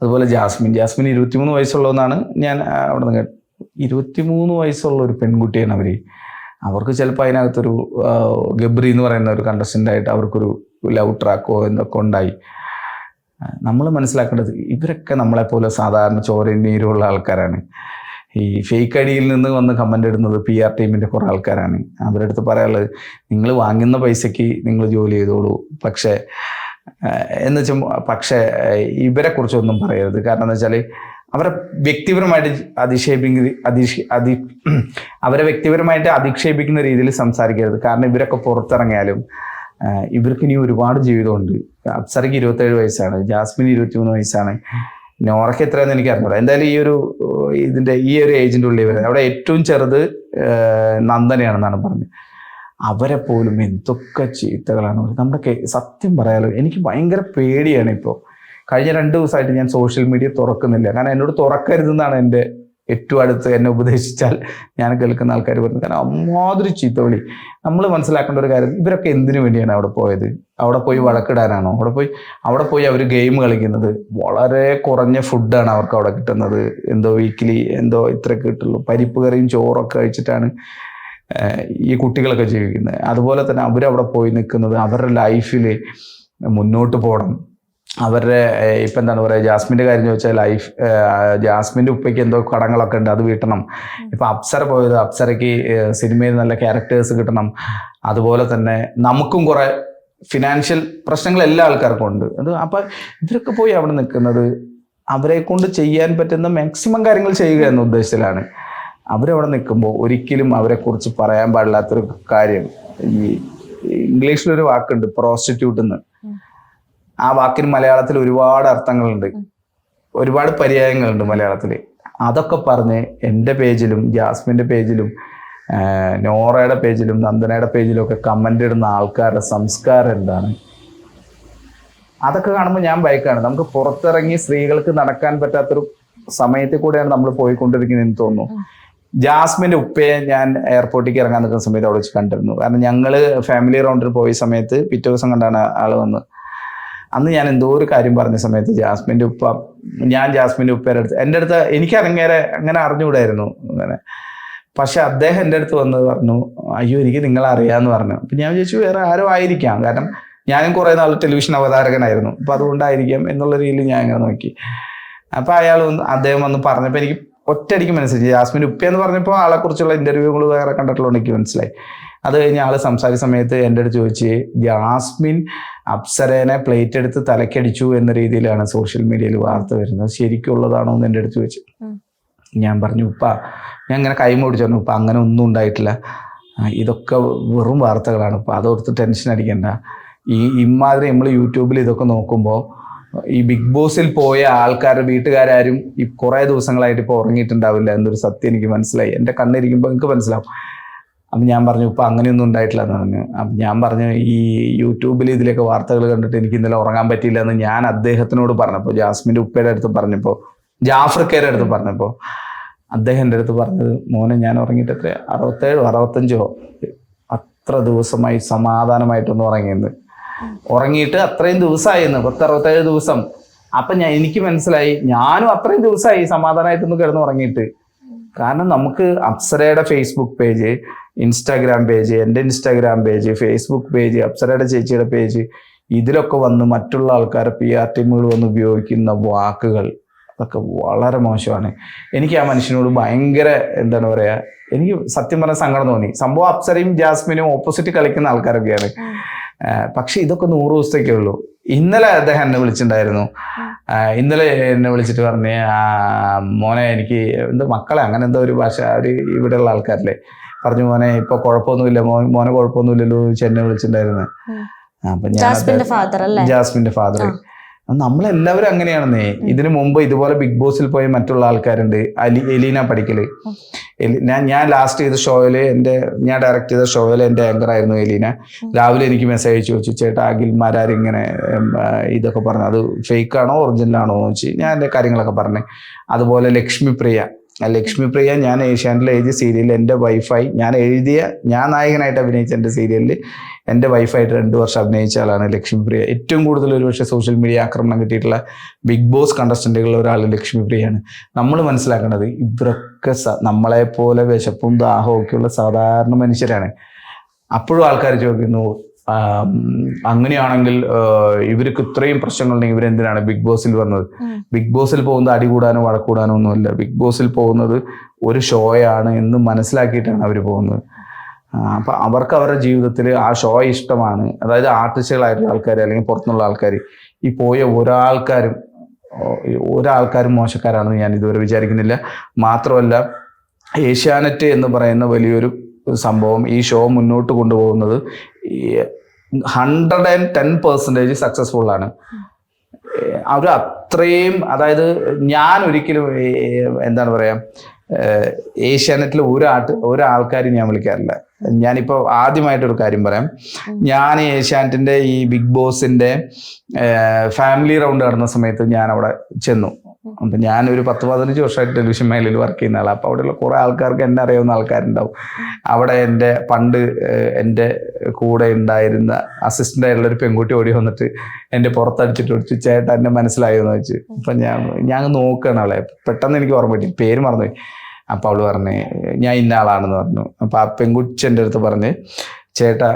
അതുപോലെ ജാസ്മിൻ 23 വയസ്സുള്ളതെന്നാണ് ഞാൻ അവിടെ നിന്ന് 23 വയസ്സുള്ള ഒരു പെൺകുട്ടിയാണ് അവർ. അവർക്ക് ചിലപ്പോൾ അതിനകത്തൊരു ഗബ്രി എന്ന് പറയുന്ന ഒരു കണ്ടസ്റ്റൻ്റായിട്ട് അവർക്കൊരു ലവ് ട്രാക്കോ എന്തൊക്കെ ഉണ്ടായി. നമ്മൾ മനസ്സിലാക്കേണ്ടത്, ഇവരൊക്കെ നമ്മളെപ്പോലെ സാധാരണ ചോരയും നീരുമുള്ള ആൾക്കാരാണ്. ഈ ഫേക്ക് ഐഡിയിൽ നിന്ന് വന്ന് കമൻ്റ് ഇടുന്നത് PR ടീമിൻ്റെ കുറേ ആൾക്കാരാണ്. അവരുടെ അടുത്ത് പറയാനുള്ളത്, നിങ്ങൾ വാങ്ങുന്ന പൈസയ്ക്ക് നിങ്ങൾ ജോലി ചെയ്തോളൂ, പക്ഷേ ഇവരെ കുറിച്ചൊന്നും പറയരുത്. കാരണം എന്താ വെച്ചാൽ അവരെ വ്യക്തിപരമായിട്ട് അധിക്ഷേപിക്കുന്ന രീതിയിൽ സംസാരിക്കരുത്. കാരണം ഇവരൊക്കെ പുറത്തിറങ്ങിയാലും ഇവർക്ക് ഇനി ഒരുപാട് ജീവിതമുണ്ട്. അപ്സരയ്ക്ക് 27 വയസ്സാണ്, ജാസ്മിന് 23 വയസ്സാണ്, നോറയ്ക്ക് എത്രയാണെന്ന് എനിക്ക് അറിഞ്ഞൂടാ. എന്തായാലും ഈ ഒരു ഏജിൻ്റെ ഉള്ളിൽ വരുന്നത്, അവിടെ ഏറ്റവും ചെറുത് നന്ദനയാണെന്നാണ് പറഞ്ഞത്. അവരെ പോലും എന്തൊക്കെ ചീത്തകളാണ് നമ്മുടെ സത്യം പറയാലോ. എനിക്ക് ഭയങ്കര പേടിയാണ് ഇപ്പോൾ. കഴിഞ്ഞ 2 ദിവസമായിട്ട് ഞാൻ സോഷ്യൽ മീഡിയ തുറക്കുന്നില്ല. കാരണം എന്നോട് തുറക്കരുതെന്നാണ് എൻ്റെ ഏറ്റവും അടുത്ത് എന്നെ ഉപദേശിച്ചാൽ ഞാൻ കേൾക്കുന്ന ആൾക്കാർ പറയുന്നത്. കാരണം അമ്മാതിരി ചീത്തവിളി. നമ്മൾ മനസ്സിലാക്കേണ്ട ഒരു കാര്യം, ഇവരൊക്കെ എന്തിനു വേണ്ടിയാണ് അവിടെ പോയത്? അവിടെ പോയി വഴക്കിടാനാണോ? അവിടെ പോയി അവർ ഗെയിം കളിക്കുന്നത്. വളരെ കുറഞ്ഞ ഫുഡാണ് അവർക്ക് അവിടെ കിട്ടുന്നത്. എന്തോ വീക്കിലി ഇത്രയൊക്കെ കിട്ടുള്ളൂ. പരിപ്പ് കറിയും ചോറൊക്കെ കഴിച്ചിട്ടാണ് ഈ കുട്ടികളൊക്കെ ജീവിക്കുന്നത്. അതുപോലെ തന്നെ അവരവിടെ പോയി നിൽക്കുന്നത് അവരുടെ ലൈഫിൽ മുന്നോട്ട് പോകണം. അവരുടെ ഇപ്പം എന്താണ് പറയുക, ജാസ്മിൻ്റെ കാര്യം ചോദിച്ചാൽ ജാസ്മിൻ്റെ ഉപ്പയ്ക്ക് എന്തോ കടങ്ങളൊക്കെ ഉണ്ട്, അത് വീട്ടണം. ഇപ്പം അപ്സര പോയത്, അപ്സരയ്ക്ക് സിനിമയിൽ നല്ല ക്യാരക്ടേഴ്സ് കിട്ടണം. അതുപോലെ തന്നെ നമുക്കും കുറേ ഫിനാൻഷ്യൽ പ്രശ്നങ്ങൾ എല്ലാ ആൾക്കാർക്കും ഉണ്ട്. അത് അപ്പം ഇവരൊക്കെ പോയി അവിടെ നിൽക്കുന്നത് അവരെ കൊണ്ട് ചെയ്യാൻ പറ്റുന്ന മാക്സിമം കാര്യങ്ങൾ ചെയ്യുക എന്ന ഉദ്ദേശത്തിലാണ്. അവരവിടെ നിൽക്കുമ്പോൾ ഒരിക്കലും അവരെക്കുറിച്ച് പറയാൻ പാടില്ലാത്തൊരു കാര്യം, ഈ ഇംഗ്ലീഷിലൊരു വാക്കുണ്ട് പ്രോസ്റ്റിറ്റ്യൂട്ട് എന്ന്. ആ വാക്കിന് മലയാളത്തിൽ ഒരുപാട് അർത്ഥങ്ങളുണ്ട്, ഒരുപാട് പര്യായങ്ങളുണ്ട് മലയാളത്തിൽ. അതൊക്കെ പറഞ്ഞ് എൻ്റെ പേജിലും ജാസ്മിൻ്റെ പേജിലും നോറയുടെ പേജിലും നന്ദനയുടെ പേജിലും ഒക്കെ കമൻ്റ് ഇടുന്ന ആൾക്കാരുടെ സംസ്കാരം എന്താണ്? അതൊക്കെ കാണുമ്പോൾ ഞാൻ ഭയക്കാണ്. നമുക്ക് പുറത്തിറങ്ങി സ്ത്രീകൾക്ക് നടക്കാൻ പറ്റാത്തൊരു സമയത്തിൽ കൂടെയാണ് നമ്മൾ പോയിക്കൊണ്ടിരിക്കുന്നതെന്ന് തോന്നുന്നു. ജാസ്മിൻ്റെ ഉപ്പയെ ഞാൻ എയർപോർട്ടിലേക്ക് ഇറങ്ങാൻ നിൽക്കുന്ന സമയത്ത് അവിടെ വെച്ച് കണ്ടിരുന്നു. കാരണം ഞങ്ങൾ ഫാമിലി റൗണ്ടിൽ പോയ സമയത്ത് പിറ്റേ ദിവസം കണ്ടാണ് ആൾ വന്ന്. അന്ന് ഞാൻ എന്തോ ഒരു കാര്യം പറഞ്ഞ സമയത്ത് ജാസ്മിൻ്റെ ഉപ്പ, ഞാൻ ജാസ്മിൻ്റെ ഉപ്പയുടെ അടുത്ത്, എൻ്റെ അടുത്ത് എനിക്ക് അങ്ങനെ അറിഞ്ഞുകൂടായിരുന്നു അങ്ങനെ. പക്ഷെ അദ്ദേഹം എൻ്റെ അടുത്ത് വന്ന് പറഞ്ഞു, അയ്യോ എനിക്ക് നിങ്ങളെ അറിയാമെന്ന് പറഞ്ഞു. അപ്പം ഞാൻ വിചാരിച്ചു വേറെ ആരോ ആയിരിക്കാം, കാരണം ഞാനും കുറേ നാൾ ടെലിവിഷൻ അവതാരകനായിരുന്നു, അപ്പം അതുകൊണ്ടായിരിക്കാം എന്നുള്ള രീതിയിൽ ഞാൻ ഇങ്ങനെ നോക്കി. അപ്പം അദ്ദേഹം വന്ന് പറഞ്ഞപ്പോൾ എനിക്ക് ഒറ്റയടിക്ക് മനസ്സിലായി. ജാസ്മിൻ്റെ ഉപ്പ എന്ന് പറഞ്ഞപ്പോൾ ആളെക്കുറിച്ചുള്ള ഇൻ്റർവ്യൂകൾ വേറെ കണ്ടിട്ടുള്ളത് എനിക്ക് മനസ്സിലായി. അത് കഴിഞ്ഞ് ആൾ സംസാരിച്ച സമയത്ത് എൻ്റെ അടുത്ത് ചോദിച്ച്, ജാസ്മിൻ അപ്സരേനെ പ്ലേറ്റ് എടുത്ത് തലക്കടിച്ചു എന്ന രീതിയിലാണ് സോഷ്യൽ മീഡിയയിൽ വാർത്ത വരുന്നത്, ശരിക്കുള്ളതാണോ എന്ന് എൻ്റെ അടുത്ത് ചോദിച്ചു. ഞാൻ പറഞ്ഞു, ഉപ്പ ഞാൻ ഇങ്ങനെ കൈമോടിച്ചു പറഞ്ഞു, ഉപ്പ അങ്ങനെ ഒന്നും ഉണ്ടായിട്ടില്ല, ഇതൊക്കെ വെറും വാർത്തകളാണ്, ഉപ്പ അതോർത്ത് ടെൻഷൻ അടിക്കണ്ട. ഇമാതിരി നമ്മൾ യൂട്യൂബിൽ ഇതൊക്കെ നോക്കുമ്പോൾ ഈ ബിഗ് ബോസിൽ പോയ ആൾക്കാരുടെ വീട്ടുകാരും ഈ കുറേ ദിവസങ്ങളായിട്ട് ഇപ്പോൾ ഉറങ്ങിയിട്ടുണ്ടാവില്ല എന്നൊരു സത്യം എനിക്ക് മനസ്സിലായി. എൻ്റെ കണ്ണിരിക്കുമ്പോൾ എനിക്ക് മനസ്സിലാവും. അപ്പം ഞാൻ പറഞ്ഞു, ഇപ്പം അങ്ങനെയൊന്നും ഉണ്ടായിട്ടില്ല എന്ന് പറഞ്ഞു. അപ്പം ഞാൻ പറഞ്ഞു, ഈ യൂട്യൂബിൽ ഇതിലേക്ക് വാർത്തകൾ കണ്ടിട്ട് എനിക്ക് ഇന്നലെ ഉറങ്ങാൻ പറ്റിയില്ല എന്ന് ഞാൻ അദ്ദേഹത്തിനോട് പറഞ്ഞപ്പോൾ, ജാസ്മിൻ്റെ ഉപ്പയുടെ അടുത്ത് പറഞ്ഞപ്പോൾ, ജാഫർക്കയുടെ അടുത്ത് പറഞ്ഞപ്പോൾ, അദ്ദേഹം എൻ്റെ അടുത്ത് പറഞ്ഞത്, മോനെ ഞാൻ ഉറങ്ങിയിട്ട് എത്ര 67 65 അത്ര ദിവസമായി സമാധാനമായിട്ടൊന്ന് ഉറങ്ങിയിട്ട് അത്രയും ദിവസമായിരുന്നു, 67 ദിവസം. അപ്പം എനിക്ക് മനസ്സിലായി ഞാനും അത്രയും ദിവസമായി സമാധാനമായിട്ടൊന്ന് കിടന്ന് ഉറങ്ങിയിട്ട്. കാരണം നമുക്ക് അപ്സരയുടെ ഫേസ്ബുക്ക് പേജ്, ഇൻസ്റ്റാഗ്രാം പേജ്, എൻ്റെ ഇൻസ്റ്റാഗ്രാം പേജ്, ഫേസ്ബുക്ക് പേജ്, അപ്സരയുടെ ചേച്ചിയുടെ പേജ്, ഇതിലൊക്കെ വന്ന് മറ്റുള്ള ആൾക്കാരെ PR ടീമുകൾ വന്ന് ഉപയോഗിക്കുന്ന വാക്കുകൾ അതൊക്കെ വളരെ മോശമാണ്. എനിക്ക് ആ മനുഷ്യനോട് ഭയങ്കര എന്താണ് പറയുക, എനിക്ക് സത്യം പറഞ്ഞ സങ്കടം തോന്നി. സംഭവം അപ്സരയും ജാസ്മിനും ഓപ്പോസിറ്റ് കളിക്കുന്ന ആൾക്കാരൊക്കെയാണ്. പക്ഷെ ഇതൊക്കെ 100 ദിവസത്തേക്കേ ഉള്ളൂ. ഇന്നലെ അദ്ദേഹം എന്നെ വിളിച്ചിട്ടുണ്ടായിരുന്നു. ഇന്നലെ എന്നെ വിളിച്ചിട്ട് പറഞ്ഞ്, മോനെ എനിക്ക് എന്തോ മക്കളെ അങ്ങനെ എന്തോ ഒരു ഭാഷ അവർ ഇവിടെയുള്ള ആൾക്കാരല്ലേ പറഞ്ഞു, മോനെ ഇപ്പൊ കുഴപ്പമൊന്നുമില്ല, മോനെ കുഴപ്പമൊന്നുമില്ലല്ലോ എന്നെ വിളിച്ചിട്ടുണ്ടായിരുന്നു. അപ്പൊ ഞാൻ ജാസ്മിന്റെ ഫാദർ. നമ്മളെല്ലാവരും അങ്ങനെയാണെന്നേ. ഇതിനു മുമ്പ് ഇതുപോലെ ബിഗ് ബോസിൽ പോയ മറ്റുള്ള ആൾക്കാരുണ്ട്. എലീന പടിക്കല്. ഞാൻ ലാസ്റ്റ് ചെയ്ത ഷോയില് ഞാൻ ഡയറക്റ്റ് ചെയ്ത ഷോയില് എൻ്റെ ആങ്കർ ആയിരുന്നു എലീന. രാവിലെ എനിക്ക് മെസ്സേജ് അയച്ചു ചോദിച്ചു, ചേട്ടാ അഖിൽമാരിങ്ങനെ ഇതൊക്കെ പറഞ്ഞു, അത് ഫേക്ക് ആണോ ഒറിജിനൽ ആണോ എന്ന് വെച്ച് ഞാൻ എൻ്റെ കാര്യങ്ങളൊക്കെ പറഞ്ഞു. അതുപോലെ ലക്ഷ്മിപ്രിയ ഞാൻ ഏഷ്യാനെറ്റിൽ എഴുതിയ സീരിയലിൽ എൻ്റെ വൈഫായി ഞാൻ നായകനായിട്ട് അഭിനയിച്ച എൻ്റെ സീരിയലിൽ എൻ്റെ വൈഫായിട്ട് 2 വർഷം അഭിനയിച്ച ആളാണ് ലക്ഷ്മിപ്രിയ. ഏറ്റവും കൂടുതൽ ഒരുപക്ഷെ സോഷ്യൽ മീഡിയ ആക്രമണം കിട്ടിയിട്ടുള്ള ബിഗ് ബോസ് കണ്ടസ്റ്റന്റുകളിൽ ഒരാൾ ലക്ഷ്മിപ്രിയയാണ്. നമ്മൾ മനസ്സിലാക്കേണ്ടത് ഇവരൊക്കെ നമ്മളെപ്പോലെ വിശപ്പും ദാഹവും ഒക്കെയുള്ള സാധാരണ മനുഷ്യരാണ്. അപ്പോഴും ആൾക്കാർ ചോദിക്കുന്നു, അങ്ങനെയാണെങ്കിൽ ഇവർക്ക് ഇത്രയും പ്രശ്നങ്ങളുണ്ടെങ്കിൽ ഇവരെന്തിനാണ് ബിഗ് ബോസിൽ വന്നത്? ബിഗ് ബോസിൽ പോകുന്നത് അടികൂടാനോ വഴക്കൂടാനോ ഒന്നുമല്ല. ബിഗ് ബോസിൽ പോകുന്നത് ഒരു ഷോയാണ് എന്ന് മനസ്സിലാക്കിയിട്ടാണ് അവർ പോകുന്നത്. അപ്പം അവർക്ക് അവരുടെ ജീവിതത്തിൽ ആ ഷോ ഇഷ്ടമാണ്. അതായത് ആർട്ടിസ്റ്റുകളായിട്ടുള്ള ആൾക്കാർ അല്ലെങ്കിൽ പുറത്തുനിന്നുള്ള ആൾക്കാർ, ഈ പോയ ഒരാൾക്കാരും മോശക്കാരാണെന്ന് ഞാൻ ഇതുവരെ വിചാരിക്കുന്നില്ല. മാത്രമല്ല ഏഷ്യാനെറ്റ് എന്ന് പറയുന്ന വലിയൊരു സംഭവം ഈ ഷോ മുന്നോട്ട് കൊണ്ടുപോകുന്നത് 110% സക്സസ്ഫുൾ ആണ്. അവർ അത്രയും, അതായത് ഞാൻ ഒരിക്കലും എന്താണ് പറയാ, ഏഷ്യാനെറ്റിൽ ഒരാൾക്കാരും ഞാൻ വിളിക്കാറില്ല. ഞാനിപ്പോൾ ആദ്യമായിട്ടൊരു കാര്യം പറയാം. ഞാൻ ഏഷ്യാനെറ്റിന്റെ ഈ ബിഗ് ബോസിന്റെ ഫാമിലി റൗണ്ട് നടന്ന സമയത്ത് ഞാൻ അവിടെ ചെന്നു. അപ്പം ഞാനൊരു 10-15 വർഷമായിട്ട് ടെലിവിഷൻ മേഖലയിൽ വർക്ക് ചെയ്യുന്ന ആളാണ്. അപ്പോൾ അവിടെയുള്ള കുറേ ആൾക്കാർക്ക് എന്നെ അറിയാവുന്ന ആൾക്കാരുണ്ടാവും. അവിടെ പണ്ട് എൻ്റെ കൂടെ ഉണ്ടായിരുന്ന അസിസ്റ്റൻ്റ് ആയിട്ടുള്ള ഒരു പെൺകുട്ടി ഓടി വന്നിട്ട് എൻ്റെ പുറത്തടിച്ചിട്ട് ഒടിച്ചു, ചേട്ടാ എന്നെ മനസ്സിലായോ എന്ന് വെച്ച്. അപ്പം ഞാൻ നോക്കുകയാണ് അവളെ. പെട്ടെന്ന് എനിക്ക് ഓർമ്മ കിട്ടി, പേര് മറന്നുപോയി. അപ്പോൾ അവൾ പറഞ്ഞ് ഞാൻ ഇന്ന ആളാണെന്ന് പറഞ്ഞു. അപ്പോൾ ആ പെൺകുട്ടി എൻ്റെ അടുത്ത് പറഞ്ഞ്, ചേട്ടാ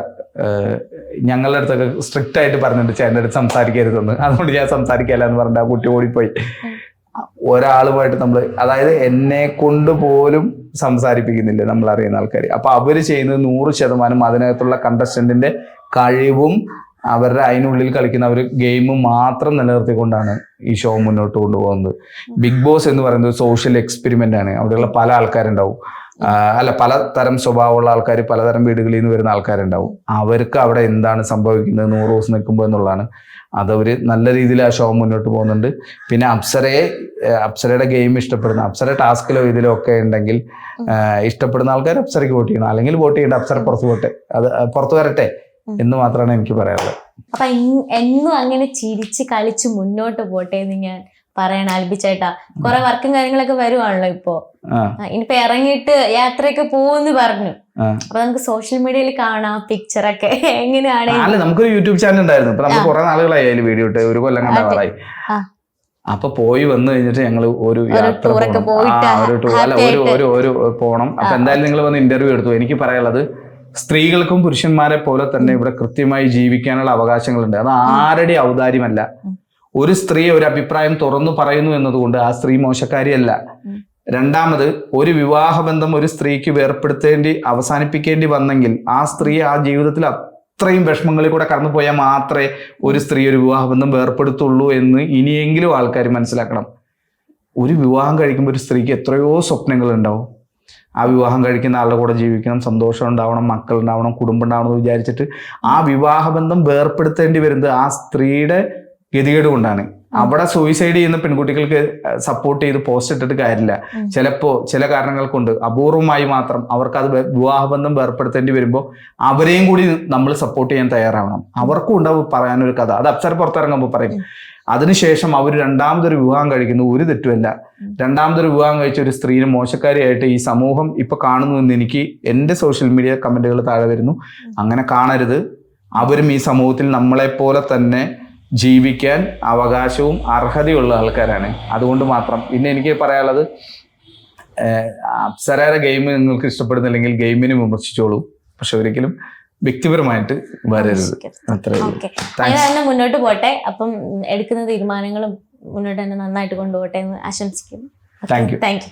ഞങ്ങളുടെ അടുത്തൊക്കെ സ്ട്രിക്റ്റ് ആയിട്ട് പറഞ്ഞിട്ട് ചേട്ടൻ്റെ അടുത്ത് സംസാരിക്കരുതെന്ന്, അതുകൊണ്ട് ഞാൻ സംസാരിക്കില്ല എന്ന് പറഞ്ഞിട്ട് ആ കുട്ടി ഓടിപ്പോയി. ഒരാളുമായിട്ട് അതായത് എന്നെ കൊണ്ട് പോലും സംസാരിപ്പിക്കുന്നില്ല നമ്മൾ അറിയുന്ന ആൾക്കാർ. അപ്പൊ അവര് ചെയ്യുന്നത് 100% അതിനകത്തുള്ള കണ്ടസ്റ്റന്റിന്റെ കഴിവും അവരുടെ അതിനുള്ളിൽ കളിക്കുന്ന അവർ ഗെയിം മാത്രം നിലനിർത്തിക്കൊണ്ടാണ് ഈ ഷോ മുന്നോട്ട് കൊണ്ടുപോകുന്നത്. ബിഗ് ബോസ് എന്ന് പറയുന്നത് സോഷ്യൽ എക്സ്പെരിമെന്റ് ആണ്. അവിടെയുള്ള പല ആൾക്കാരുണ്ടാവും, പലതരം സ്വഭാവമുള്ള ആൾക്കാർ, പലതരം വീടുകളിൽ നിന്ന് വരുന്ന ആൾക്കാരുണ്ടാവും. അവർക്ക് അവിടെ എന്താണ് സംഭവിക്കുന്നത് 100 ദിവസം നിൽക്കുമ്പോൾ എന്നുള്ളതാണ്. അതവർ നല്ല രീതിയിൽ ആ ഷോ മുന്നോട്ട് പോകുന്നുണ്ട്. പിന്നെ അപ്സരയുടെ ഗെയിം ഇഷ്ടപ്പെടുന്ന, അപ്സര ടാസ്കിലോ ഇതിലോ ഒക്കെ ഉണ്ടെങ്കിൽ ഇഷ്ടപ്പെടുന്ന ആൾക്കാർ അപ്സരയ്ക്ക് വോട്ട് ചെയ്യണം, അല്ലെങ്കിൽ വോട്ട് ചെയ്യേണ്ട, അപ്സര പുറത്തു വരട്ടെ എന്ന് മാത്രമാണ് എനിക്ക് പറയാനുള്ളത്. അപ്പൊ എന്നും അങ്ങനെ ചിരിച്ച് കളിച്ച് മുന്നോട്ട് പോട്ടെ എന്ന് ഞാൻ പറയണം ആൽബിച്ചേട്ടാ. കുറെ വർക്കും കാര്യങ്ങളൊക്കെ വരുവാണല്ലോ ഇപ്പോ. ഇനിയിപ്പോ ഇറങ്ങിയിട്ട് യാത്രയൊക്കെ പോകുമെന്ന് പറഞ്ഞു. അപ്പൊ നമുക്ക് സോഷ്യൽ മീഡിയയിൽ കാണാം പിക്ചറൊക്കെ എങ്ങനെയാണ്. നമുക്കൊരു യൂട്യൂബ് ചാനൽ ഉണ്ടായിരുന്നു. ഇപ്പൊ നമുക്ക് കുറെ നാളുകളായി അതിൽ വീഡിയോ ഇട്ട്, 1 കൊല്ലം കണ്ടാളായി. അപ്പൊ പോയി വന്നു കഴിഞ്ഞിട്ട് ഞങ്ങൾ ഒരു യാത്ര പോണം. അപ്പൊ എന്തായാലും നിങ്ങൾ വന്ന് ഇന്റർവ്യൂ എടുത്തു. എനിക്ക് പറയാനുള്ളത്, സ്ത്രീകൾക്കും പുരുഷന്മാരെ പോലെ തന്നെ ഇവിടെ കൃത്യമായി ജീവിക്കാനുള്ള അവകാശങ്ങളുണ്ട്. അത് ആരുടെ ഔദാര്യമല്ല. ഒരു സ്ത്രീ ഒരു അഭിപ്രായം തുറന്നു പറയുന്നു എന്നതുകൊണ്ട് ആ സ്ത്രീ മോശക്കാരിയല്ല. രണ്ടാമത്, ഒരു വിവാഹബന്ധം ഒരു സ്ത്രീക്ക് അവസാനിപ്പിക്കേണ്ടി വന്നെങ്കിൽ ആ സ്ത്രീ ആ ജീവിതത്തിൽ അത്രയും വിഷമങ്ങളിൽ കൂടെ കടന്നു പോയാൽ മാത്രമേ ഒരു സ്ത്രീ ഒരു വിവാഹബന്ധം വേർപ്പെടുത്തുള്ളൂ എന്ന് ഇനിയെങ്കിലും ആൾക്കാർ മനസ്സിലാക്കണം. ഒരു വിവാഹം കഴിക്കുമ്പോൾ ഒരു സ്ത്രീക്ക് എത്രയോ സ്വപ്നങ്ങൾ ഉണ്ടാവും. ആ വിവാഹം കഴിക്കുന്ന ആളുടെ കൂടെ ജീവിക്കണം, സന്തോഷം ഉണ്ടാവണം, മക്കൾ ഉണ്ടാവണം, കുടുംബം ഉണ്ടാവണം എന്ന് വിചാരിച്ചിട്ട് ആ വിവാഹബന്ധം വേർപ്പെടുത്തേണ്ടി വരുന്നത് ആ സ്ത്രീയുടെ ഗതികേട് കൊണ്ടാണ്. അവിടെ സൂയിസൈഡ് ചെയ്യുന്ന പെൺകുട്ടികൾക്ക് സപ്പോർട്ട് ചെയ്ത് പോസ്റ്റ് ഇട്ടിട്ട് കാര്യമില്ല. ചില കാരണങ്ങൾ കൊണ്ട് അപൂർവമായി മാത്രം അവർക്ക് അത് വിവാഹബന്ധം വേർപ്പെടുത്തേണ്ടി വരുമ്പോൾ അവരെയും കൂടി നമ്മൾ സപ്പോർട്ട് ചെയ്യാൻ തയ്യാറാവണം. അവർക്കും ഉണ്ടാവും പറയാനൊരു കഥ. അത് അപ്സര പുറത്തിറങ്ങുമ്പോൾ പറയും. അതിനുശേഷം അവർ രണ്ടാമതൊരു വിവാഹം കഴിക്കുന്നു, ഒരു തെറ്റുമല്ല. രണ്ടാമതൊരു വിവാഹം കഴിച്ച ഒരു സ്ത്രീനെ മോശക്കാരിയായിട്ട് ഈ സമൂഹം ഇപ്പൊ കാണുന്നു എന്ന് എനിക്ക് എൻ്റെ സോഷ്യൽ മീഡിയ കമന്റുകൾ താഴെ വരുന്നു. അങ്ങനെ കാണരുത്. അവരും ഈ സമൂഹത്തിൽ നമ്മളെപ്പോലെ തന്നെ ജീവിക്കാൻ അവകാശവും അർഹതയുള്ള ആൾക്കാരാണ്. അതുകൊണ്ട് മാത്രം. പിന്നെ എനിക്ക് പറയാനുള്ളത്, അപ്സരയുടെ ഗെയിം നിങ്ങൾക്ക് ഇഷ്ടപ്പെടുന്നില്ലെങ്കിൽ ഗെയിമിനെ വിമർശിച്ചോളൂ, പക്ഷെ ഒരിക്കലും വ്യക്തിപരമായിട്ട് വരരുത്. അത്രയും മുന്നോട്ട് പോട്ടെ. അപ്പം എടുക്കുന്ന തീരുമാനങ്ങളും മുന്നോട്ട് തന്നെ നന്നായിട്ട് കൊണ്ടുപോട്ടെ എന്ന് ആശംസിക്കുന്നു. Thank you.